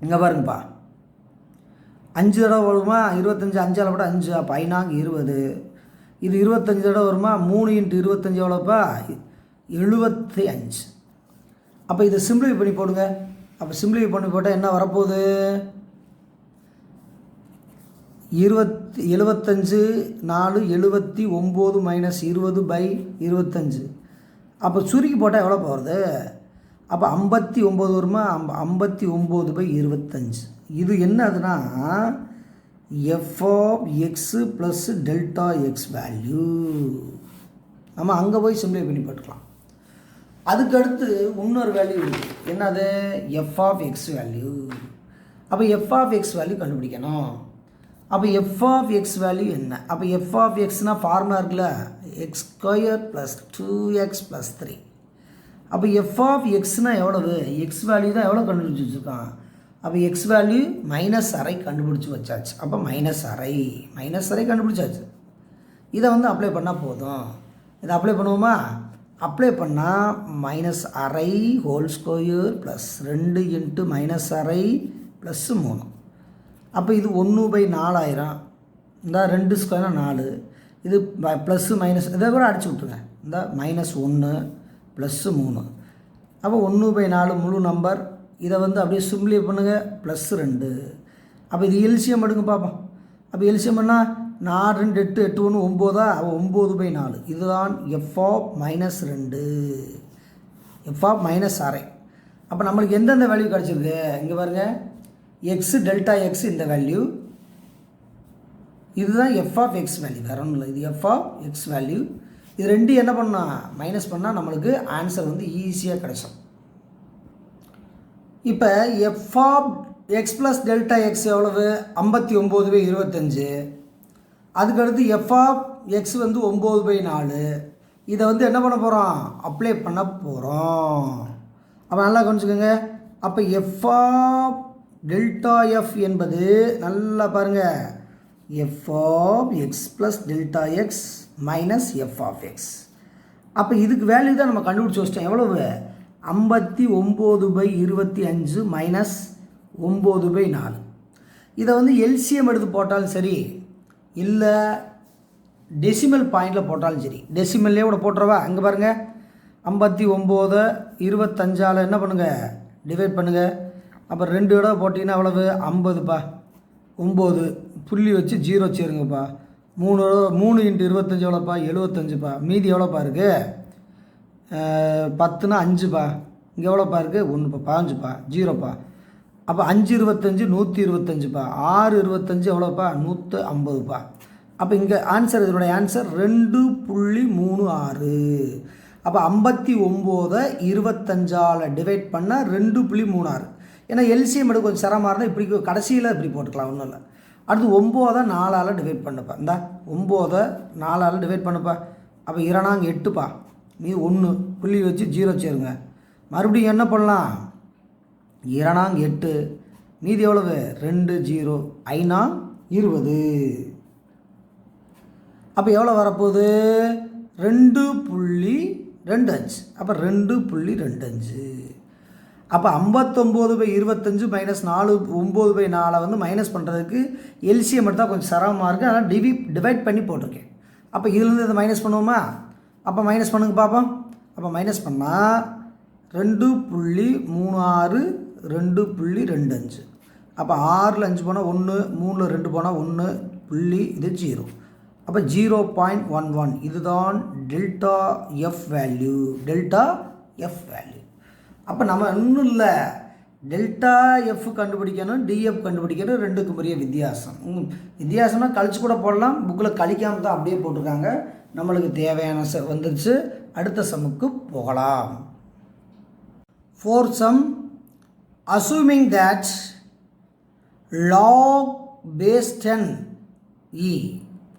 இங்கே பாருங்கப்பா, 5 தடவை வருமா 25, 5ஆல் போட்டால் 5, அப்போ 5 20. இது 25 தடவை வருமா, 3 × 25 எவ்வளோப்பா 75. அப்போ இதை சிம்பிளிஃபை பண்ணி போடுங்க. அப்போ சிம்பிளிஃபை பண்ணி போட்டால் என்ன வரப்போகுது, 75 4 79 - 20/25. அப்போ சுருக்கி போட்டால் எவ்வளோ போகிறது, அப்போ 59 வருமா, 59/25. இது என்னதுன்னா f of x plus delta x value. நம்ம அங்கே போய் சிம்ப்ளை பண்ணி போட்டுக்கலாம். அதுக்கடுத்து இன்னொரு வேல்யூ இருக்குது, என்னது எஃப் ஆஃப் எக்ஸ் வேல்யூ. அப்போ எஃப் ஆஃப் எக்ஸ் வேல்யூ கண்டுபிடிக்கணும். அப்போ எஃப் ஆஃப் எக்ஸ் வேல்யூ என்ன? அப்போ எஃப் ஆஃப் எக்ஸ்னால் ஃபார்முலா இருக்குல்ல, X square plus 2x plus 3. அப்போ எஃப் ஆஃப் எக்ஸ்னால் எவ்வளவு? எக்ஸ் வேல்யூ தான் எவ்வளோ கண்டுபிடிச்சி வச்சுருக்கான். அப்போ எக்ஸ் வேல்யூ -12 கண்டுபிடிச்சி வச்சாச்சு. அப்போ -12 கண்டுபிடிச்சாச்சு. இதை வந்து அப்ளை பண்ணால் போதும். இதை அப்ளை பண்ணுவோமா? அப்ளை பண்ணால் -12 whole square plus 2 into -12 plus 3. அப்போ இது 1/4000. இந்த 2 ஸ்கொயர்னா 4. இது ப்ளஸ்ஸு மைனஸ் இதை கூட அடிச்சு விட்ருங்க. இந்த -1 ப்ளஸ்ஸு 3. அப்போ 1/4 முழு நம்பர். இதை வந்து அப்படியே சிம்ப்ளை பண்ணுங்கள், +2. அப்போ இது எல்சிஎம் எடுங்க பார்ப்போம். அப்போ எல்சிஎம் பண்ணால் 4 2 8 8 1 9. அப்போ 9/4. இதுதான் எஃப் ஆஃப் -2, எஃப் ஆஃப் -12. அப்போ நம்மளுக்கு எந்தெந்த வேல்யூ கிடச்சிருக்கு இங்கே பாருங்கள். எக்ஸு டெல்டா எக்ஸ் இந்த வேல்யூ, இதுதான் எஃப் ஆஃப் எக்ஸ் வேல்யூ, வேறு ஒன்றும் இல்லை. இது எஃப் ஆஃப் எக்ஸ் வேல்யூ. இது ரெண்டு என்ன பண்ணால் மைனஸ் பண்ணால் நம்மளுக்கு ஆன்சர் வந்து ஈஸியாக கிடைக்கும். இப்போ f of x plus delta x எவ்வளவு? 59/25. அதுக்கடுத்து எஃப் ஆஃப் எக்ஸ் வந்து 9/4. இதை வந்து என்ன பண்ண போகிறோம்? அப்ளை பண்ண போகிறோம். அப்போ நல்லா கவனிச்சுக்கோங்க. அப்போ எஃப் ஆஃப் டெல்டா எஃப் என்பது நல்லா பாருங்கள், f of x plus delta x minus f of x. அப்போ இதுக்கு வேல்யூ தான் நம்ம கண்டுபிடிச்சி வச்சிட்டோம். எவ்வளவு? 59/25 மைனஸ் 9/4. இதை வந்து எல்சிஎம் எடுத்து போட்டாலும் சரி, இல்லை டெசிமல் பாயிண்டில் போட்டாலும் சரி. டெசிமல்லே கூட போட்டுறவா? அங்கே பாருங்கள், 59/25 என்ன பண்ணுங்கள், டிவைட் பண்ணுங்கள். அப்போ 2 தடவை போட்டிங்கன்னா எவ்வளவு? 50பா. 9 புள்ளி வச்சு 0 சேருங்கப்பா. 3 × 25 எவ்வளோப்பா? 75பா. மீதி எவ்வளோப்பா இருக்குது? 10னா 5பா. இங்கே எவ்வளோப்பா இருக்குது? 1பா. 15பா. 0பா. அப்போ 5 25 125பா. 6 25 எவ்வளோப்பா? 150பா. அப்போ இங்கே ஆன்சர், இதனுடைய ஆன்சர் 2.36. அப்போ 59/25 டிவைட் பண்ணால் 2.36. ஏன்னா எல்சிஎம் எடுக்க கொஞ்சம் சிரமமாக இருந்தால் இப்படி கடைசியில் இப்படி போட்டுக்கலாம், ஒன்றும் இல்லை. அடுத்து 9 4 டிவைட் பண்ணுப்பா. இந்த 9 4 டிவைட் பண்ணுப்பா. அப்போ 2 8பா. நீ 1 புள்ளி வச்சு 0 சேருங்க. மறுபடியும் என்ன பண்ணலாம்? 2 8 மீதி எவ்வளவு? 2 0 5 20. அப்போ எவ்வளோ வரப்போகுது? 2.25. அப்போ 2.25. அப்போ 59/25 மைனஸ் 9/4 வந்து மைனஸ் பண்ணுறதுக்கு எல்சிஎம் எடுத்தால் கொஞ்சம் சிரமமாக இருக்குது. அதனால் டிவைட் பண்ணி போட்டிருக்கேன். அப்போ இதுலேருந்து இதை மைனஸ் பண்ணுவோமா? அப்போ மைனஸ் பண்ணுங்க பார்ப்போம். அப்போ மைனஸ் பண்ணால் 2.36 2.25. அப்போ 6ல் 5 போனால் 1, 3ல் 2 போனால் 1 புள்ளி, இது 0. அப்போ 0.11. இதுதான் delta F value, delta F value. அப்போ நம்ம இன்னும் இல்லை, டெல்டா எஃப் கண்டுபிடிக்கணும், டிஎஃப் கண்டுபிடிக்கணும், ரெண்டுக்கும் பெரிய வித்தியாசம். வித்தியாசம்னா கழிச்சு கூட போடலாம், புக்கில் கழிக்காமல் தான் அப்படியே போட்டிருக்காங்க. நம்மளுக்கு தேவையான வந்துருச்சு. அடுத்த சம்முக்கு போகலாம். 4th sum, assuming that log base 10 e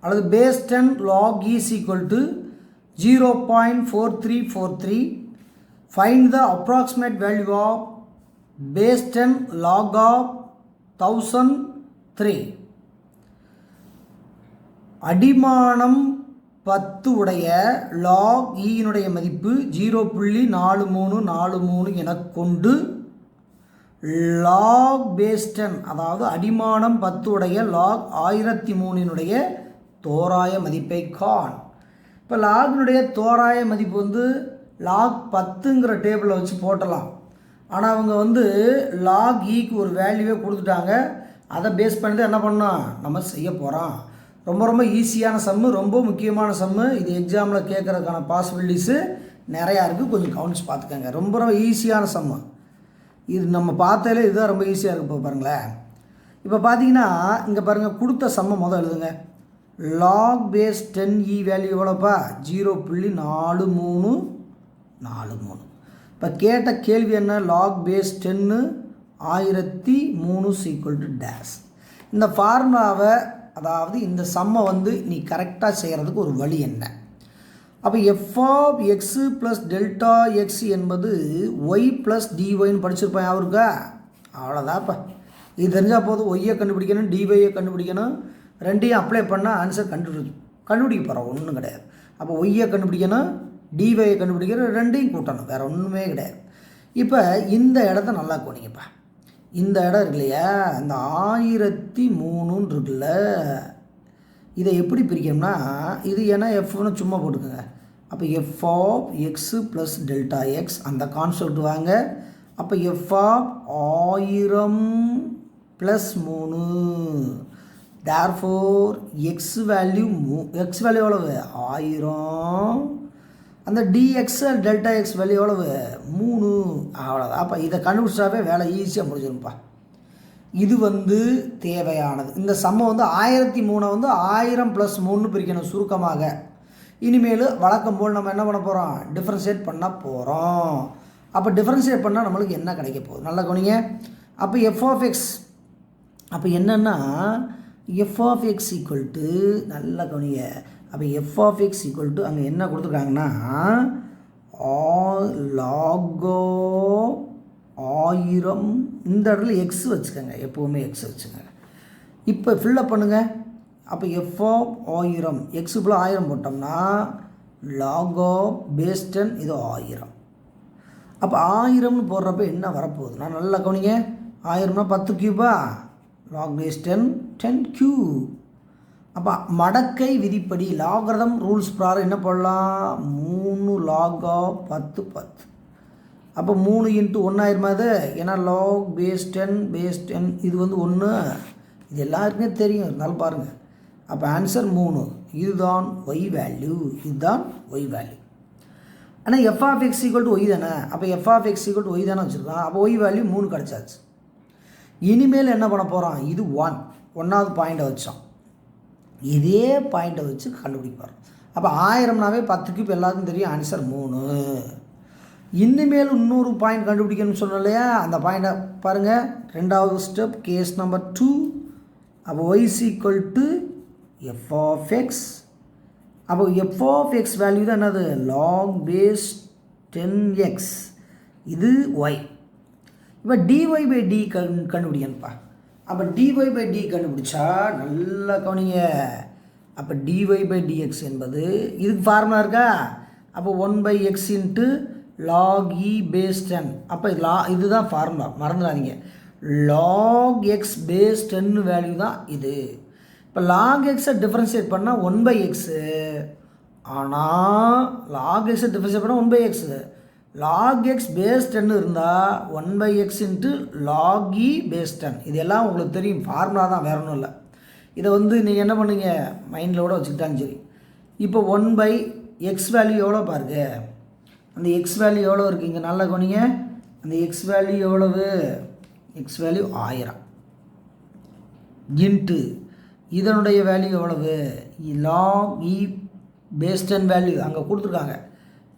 அல்லது base 10 log e is equal to 0.4343. Find the approximate value of base 10 log of 1003. அடிமானம் 10 உடைய log e இனுடைய மதிப்பு 0.4343 என கொண்டு log base 10, அதாவது அடிமானம் 10 உடைய log 1003 தோராய மதிப்பை காண். இப்போ லாகினுடைய தோராய மதிப்பு வந்து லாக் 10ங்கிற டேபிளில் வச்சு போட்டலாம். ஆனால் அவங்க வந்து லாக் ஈக்கு ஒரு வேல்யூவே கொடுத்துட்டாங்க. அதை பேஸ் பண்ணி தான் என்ன பண்ணோம் நம்ம செய்ய போகிறோம். ரொம்ப ரொம்ப ஈஸியான சம்மு, ரொம்ப முக்கியமான சம்மு. இது எக்ஸாமில் கேட்குறதுக்கான பாசிபிலிட்டிஸு நிறையா இருக்குது. கொஞ்சம் கவனிச்சு பார்த்துக்கோங்க. ரொம்ப ரொம்ப ஈஸியான சம்மு. இது நம்ம பார்த்தாலே இதுதான் ரொம்ப ஈஸியாக இருக்குது. இப்போ பாருங்களேன், இப்போ பார்த்தீங்கன்னா இங்கே பாருங்கள், கொடுத்த சம்ம முதல் எழுதுங்க. லாக் பேஸ் 10e வேல்யூ எவ்வளோப்பா? 0.4343. இப்போ கேட்ட கேள்வி என்ன? Log base 10 1003 dash. இந்த ஃபார்முலாவை, அதாவது இந்த சம்மை நீ கரெக்டாக செய்கிறதுக்கு ஒரு வழி என்ன? அப்போ f of x plus delta x என்பது ஒய் ப்ளஸ் டிஒய்ன்னு படிச்சிருப்பேன் அவருக்கா? அவ்வளோதான்ப்பா. இது தெரிஞ்சால் போதும். ஒய்யை கண்டுபிடிக்கணும், டிஒய்யை கண்டுபிடிக்கணும். ரெண்டையும் அப்ளை பண்ணால் ஆன்சர் கண்டுபிடிக்க போகிறோம், ஒன்றும் கிடையாது. அப்போ ஒய்யை கண்டுபிடிக்கணும், டிஒய்யை கண்டுபிடிக்கணும், ரெண்டையும் கூட்டணும், வேறு ஒன்றுமே கிடையாது. இப்போ இந்த இடத்த நல்லா கோணிங்கப்பா. இந்த இடம் இருக்கு இல்லையா, இந்த 1003 இருக்குல்ல, இதை எப்படி பிரிக்கணும்னா, இது ஏன்னா எஃப்னு சும்மா போட்டுக்கோங்க. அப்போ f of x plus delta x அந்த கான்செப்ட் வாங்க. அப்போ f of 1000 + 3. Therefore x value எவ்வளவு? 1000. அந்த டிஎக்ஸ் டெல்டா எக்ஸ் வேல்யூ எவ்வளவு? 3. அவ்வளோதான். அப்போ இதை கண்டுபிடிச்சாவே வேலை ஈஸியாக முடிஞ்சிரும்ப்பா. இது தேவையானது. இந்த சம்மை 1003 1000 + 3 பிரிக்கணும் சுருக்கமாக. இனிமேல் வழக்கம் போல் நம்ம என்ன பண்ண போகிறோம்? டிஃப்ரென்ஷியேட் பண்ண போகிறோம். அப்போ டிஃப்ரென்ஷியேட் பண்ணால் நம்மளுக்கு என்ன கிடைக்க போகுது? நல்லா கவனிங்க. அப்போ எஃப் ஆஃப் எக்ஸ், அப்போ என்னென்னா f of x equal to, நல்லா கவனிங்க. அப்போ f of x equal to அங்கே என்ன கொடுத்துருக்காங்கன்னா லாகோ 1000. இந்த இடத்துல எக்ஸ் வச்சுக்கோங்க, எப்போவுமே எக்ஸ் வச்சுக்கோங்க. இப்போ ஃபில்லப் பண்ணுங்கள். அப்போ எஃப் ஆஃப் 1000 எக்ஸுக்குள்ளே 1000 போட்டோம்னா லாகோ பேஸ் 10 இது 1000. அப்போ 1000ன்னு போடுறப்ப என்ன வரப்போகுது? நான் நல்லா கவனிங்க. 1000னா 10 கியூபா? Log base 10 10 cube. அப்போ மடக்கை விதிப்படி லாகரதம் ரூல்ஸ் பிரகாரம் என்ன போடலாம்? 3 லாக் ஆஃப் 10 10. அப்போ 3 × 1 ஆயிருமா அது? ஏன்னா லாக் பேஸ் 10 இது 1. இது எல்லாருக்குமே தெரியும், இருந்தாலும் பாருங்கள். அப்போ ஆன்சர் 3. இதுதான் ஒய் வேல்யூ, இதுதான் ஒய் வேல்யூ. ஆனால் f of x equal to y தானே. அப்போ f of x equal to y தானே வச்சுருக்கான். அப்போ ஒய் வேல்யூ 3 கிடச்சாச்சு. இனிமேல் என்ன பண்ண போகிறான்? இது 1வது பாயிண்ட்டை வச்சோம். இதே பாயிண்ட்டை வச்சு கண்டுபிடிக்க போகிறோம். அப்போ 1000னாவே 10 கியூப் எல்லாருக்கும் தெரியும், ஆன்சர் 3. இனிமேல் இன்னொரு பாயிண்ட் கண்டுபிடிக்கணும்னு சொன்னோம் இல்லையா, அந்த பாயிண்ட்டை பாருங்கள். 2வது ஸ்டெப், கேஸ் நம்பர் 2. அப்போ y equal to f of x. அப்போ எஃப் ஆஃப் எக்ஸ் வேல்யூ தான் என்னது? Log base 10x. இது ஒய். இப்போ டிஒய் பை டி கண்டுபிடிக்கணும்ப்பா. அப்போ டிஒய் பை டி கண்டுபிடிச்சா நல்லா கவனிங்க. அப்போ டிஒய் பை டிஎக்ஸ் என்பது இதுக்கு ஃபார்முலா இருக்கா? அப்போ 1/x × log e பேஸ் 10. அப்போ இதுதான் ஃபார்முலா, மறந்துடாதீங்க. log x பேஸ் 10 வேல்யூ தான் இது. இப்போ log x-ஐ டிஃப்ரென்ஷியேட் பண்ணால் 1/x. ஆனால் log x-ஐ டிஃப்ரென்ஷியேட் பண்ணால் 1/x. log x பேஸ் 10 இருந்தால் 1/x × log e பேஸ் 10. இதெல்லாம் உங்களுக்கு தெரியும், ஃபார்முலா தான், வேற ஒன்றும் இல்லை. இதை நீங்கள் என்ன பண்ணுங்க, மைண்டில் கூட வச்சுக்கிட்டாலும் சரி. இப்போ 1/x வேல்யூ எவ்வளோ பாருங்க. அந்த எக்ஸ் வேல்யூ எவ்வளோ இருக்குது இங்கே நல்லா கவனிங்க. அந்த எக்ஸ் வேல்யூ எவ்வளவு? எக்ஸ் வேல்யூ 1000 இன்ட்டு இதனுடைய வேல்யூ எவ்வளவு? லாக் இ பேஸ் 10 வேல்யூ அங்கே கொடுத்துருக்காங்க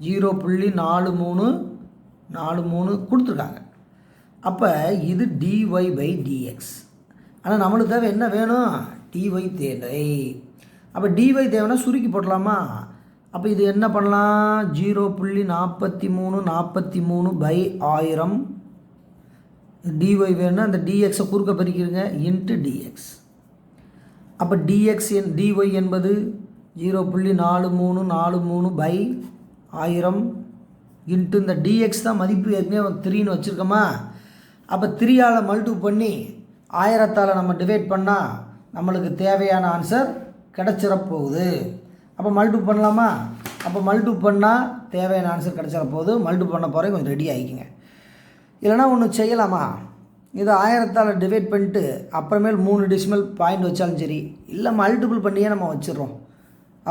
0.4343 கொடுத்துருக்காங்க. அப்போ இது டிஒய் பை டிஎக்ஸ். ஆனால் நம்மளுக்கு தேவை என்ன வேணும்? டிஒய் தேவை. அப்போ டிஒய் தேவைன்னா சுருக்கி போடலாமா? அப்போ இது என்ன பண்ணலாம்? 0.4343/1000 டிஒய் வேணும்னா அந்த டிஎக்ஸை குறுக்க பெருக்கிடுங்க இன்ட்டு டிஎக்ஸ். அப்போ டிஎக்ஸ் டிஒய் என்பது 0.4343/1000 இன்ட்டு இந்த டிஎக்ஸ் தான் மதிப்பு ஏற்கனவே 3ன்னு வச்சுருக்கோமா. அப்போ 3ஆல் மல்டிப்ளை பண்ணி 1000ஆல் நம்ம டிவைட் பண்ணால் நம்மளுக்கு தேவையான ஆன்சர் கிடச்சிடப்போகுது. அப்போ மல்டிப்ளை பண்ணலாமா? அப்போ மல்டிப்ளை பண்ணால் தேவையான ஆன்சர் கிடச்சிடப்போகுது. மல்டிப்ளை பண்ண போகிறேன், கொஞ்சம் ரெடி ஆகிக்குங்க. இல்லைனா ஒன்று செய்யலாமா? இதை 1000ஆல் டிவைட் பண்ணிட்டு அப்புறமேல் 3 டெசிமல் பாயிண்ட் வச்சாலும் சரி, இல்லை மல்டிபிள் பண்ணியே நம்ம வச்சிடுறோம்.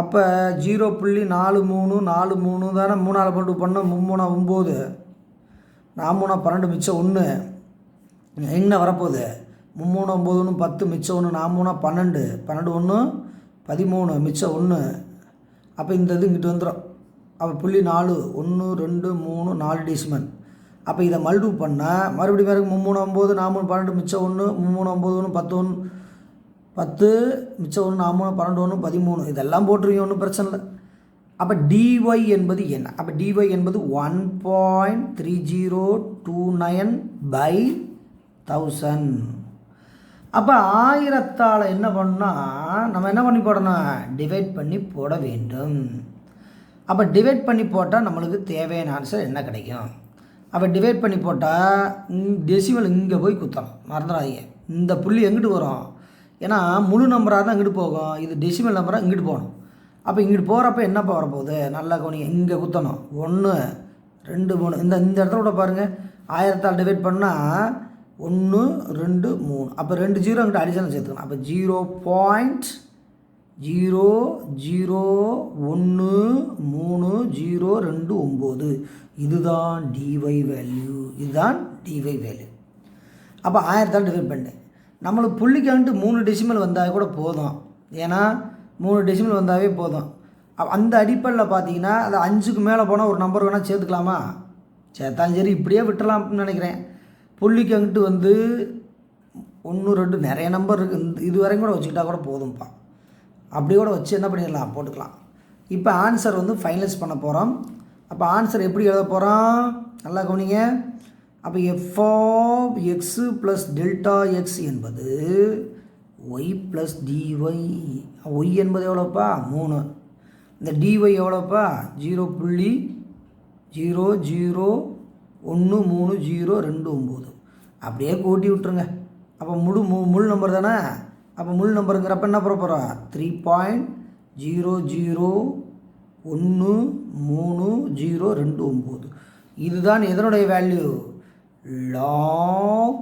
அப்போ 0.4343 தானே 3ஆல் மல்டிபிள் பண்ணோம். 3 9, 4 3 12 மிச்சம் 1 என்ன வரப்போகுது? 3 9 1 10 மிச்சம் 1 4 3 12 12 1 13 மிச்சம் 1. அப்போ இந்த இது இங்கிட்டு வந்துடும். அப்போ புள்ளி 4 1 2 3 4 டெசிமல். அப்போ இதை மல்டிபிள் பண்ணால் மறுபடியும் பிறகு 3 9 4 12 மிச்சம் 1 3 9 1 10 1 10 மிச்சம் 1 4 12 1 13 இதெல்லாம் போட்டுருவீங்க, ஒன்றும் பிரச்சனை இல்லை. அப்போ dy என்பது என்ன? அப்போ dy என்பது 1.3029/1000. அப்போ 1000ஆல் என்ன பண்ணால் நம்ம என்ன பண்ணி போடணும்? டிவைட் பண்ணி போட வேண்டும். அப்போ டிவைட் பண்ணி போட்டால் நம்மளுக்கு தேவையான ஆன்சர் என்ன கிடைக்கும்? அப்போ டிவைட் பண்ணி போட்டால் டெசிமல் இங்கே போய் குத்தணும், மறந்துடாதீங்க. இந்த புள்ளி எங்கிட்டு வரும்? ஏன்னா முழு நம்பராக தான் இங்கிட்டு போகும், இது டெசிமல் நம்பராக இங்கிட்டு போகணும். அப்போ இங்கிட்டு போகிறப்ப என்னப்போ வரப்போகுது? நல்லா கவனிங்க, இங்கே குத்தணும். 1 2 3 இந்த இடத்துல கூட பாருங்கள், 1000ஆல் டிவைட் பண்ணால் 1 2 3. அப்போ 2 0 அங்கிட்ட அடிஷனல் சேர்த்துக்கணும். அப்போ 0.0013029. இதுதான் டிஒய் வேல்யூ. இதுதான் டிஒய் வேல்யூ. அப்போ 1000ஆல் டிவைட் பண்ணேன். நம்மளுக்கு புள்ளிக்கு வந்துட்டு 3 டெசிமல் வந்தால் கூட போதும். ஏன்னா 3 டெசிமல் வந்தாவே போதும். அந்த அடிப்படையில் பார்த்தீங்கன்னா அது 5க்கு மேலே போனால் ஒரு நம்பர் வேணால் சேர்த்துக்கலாமா? சேர்த்தாலும் சரி, இப்படியே விட்டுலாம் அப்படின்னு நினைக்கிறேன். புள்ளிக்கு அங்கிட்டு வந்து 1 2 நிறைய நம்பர் இருக்குது, இது வரைக்கும் கூட வச்சுக்கிட்டா கூட போதும்ப்பா. அப்படி கூட வச்சு என்ன பண்ணிடலாம், போட்டுக்கலாம். இப்போ ஆன்சர் வந்து ஃபைனலைஸ் பண்ண போகிறோம். அப்போ ஆன்சர் எப்படி எழுத போகிறோம்? நல்லா கவனிங்க. அப்போ f(x + Δx) என்பது y + dy. y என்பது எவ்வளோப்பா? 3. இந்த dy எவ்வளோப்பா? 0.0013029. அப்படியே கூட்டி விட்டுருங்க. அப்போ முழு நம்பர் தானே. அப்போ முழு நம்பருங்கிறப்ப என்ன போட போகிறோம்? 3.0013029. இதுதான் எதனுடைய value? log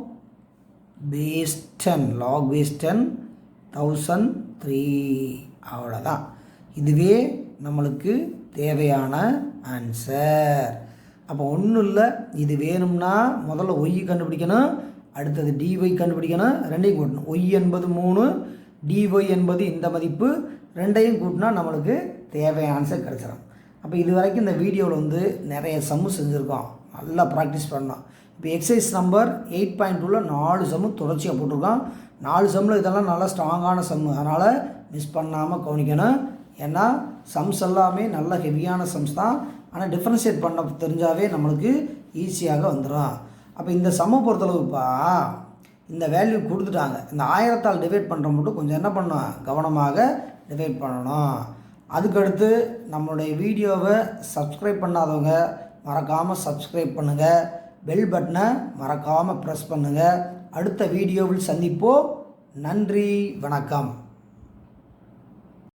base 10. log base 10 1003. அவ்வளோதான். இதுவே நம்மளுக்கு தேவையான ஆன்சர். அப்போ ஒன்றும் இல்லை, இது வேணும்னா முதல்ல ஒய் கண்டுபிடிக்கணும், அடுத்தது டிஒய் கண்டுபிடிக்கணும், ரெண்டையும் கூட்டணும். ஒய் என்பது 3, டிஒய் என்பது இந்த மதிப்பு, ரெண்டையும் கூட்டினா நம்மளுக்கு தேவையான ஆன்சர் கிடச்சிடும். அப்போ இது வரைக்கும் இந்த வீடியோவில் வந்து நிறைய சம்மு செஞ்சுருக்கோம், நல்லா ப்ராக்டிஸ் பண்ணோம். இப்போ எக்ஸசைஸ் நம்பர் 8.2ல் 4 சம்மு தொடர்ச்சியாக போட்டிருக்கோம். 4 சம்மில் இதெல்லாம் நல்லா ஸ்ட்ராங்கான சம்மு, அதனால் மிஸ் பண்ணாமல் கவனிக்கணும். ஏன்னா சம்ஸ் எல்லாமே நல்ல ஹெவியான சம்ஸ் தான், ஆனால் டிஃப்ரென்ஷியேட் பண்ண தெரிஞ்சாவே நம்மளுக்கு ஈஸியாக வந்துடும். அப்போ இந்த சம்மை பொறுத்தளவுப்பா இந்த வேல்யூ கொடுத்துட்டாங்க. இந்த 1000ஆல் டிவைட் பண்ணுற மட்டும் கொஞ்சம் என்ன பண்ணணும், கவனமாக டிவைட் பண்ணணும். அதுக்கடுத்து நம்மளுடைய வீடியோவை சப்ஸ்கிரைப் பண்ணாதவங்க மறக்காமல் சப்ஸ்கிரைப் பண்ணுங்கள், பெல் பட்டனை மறக்காமல் ப்ரெஸ் பண்ணுங்கள். அடுத்த வீடியோவில் சந்திப்போம். நன்றி, வணக்கம்.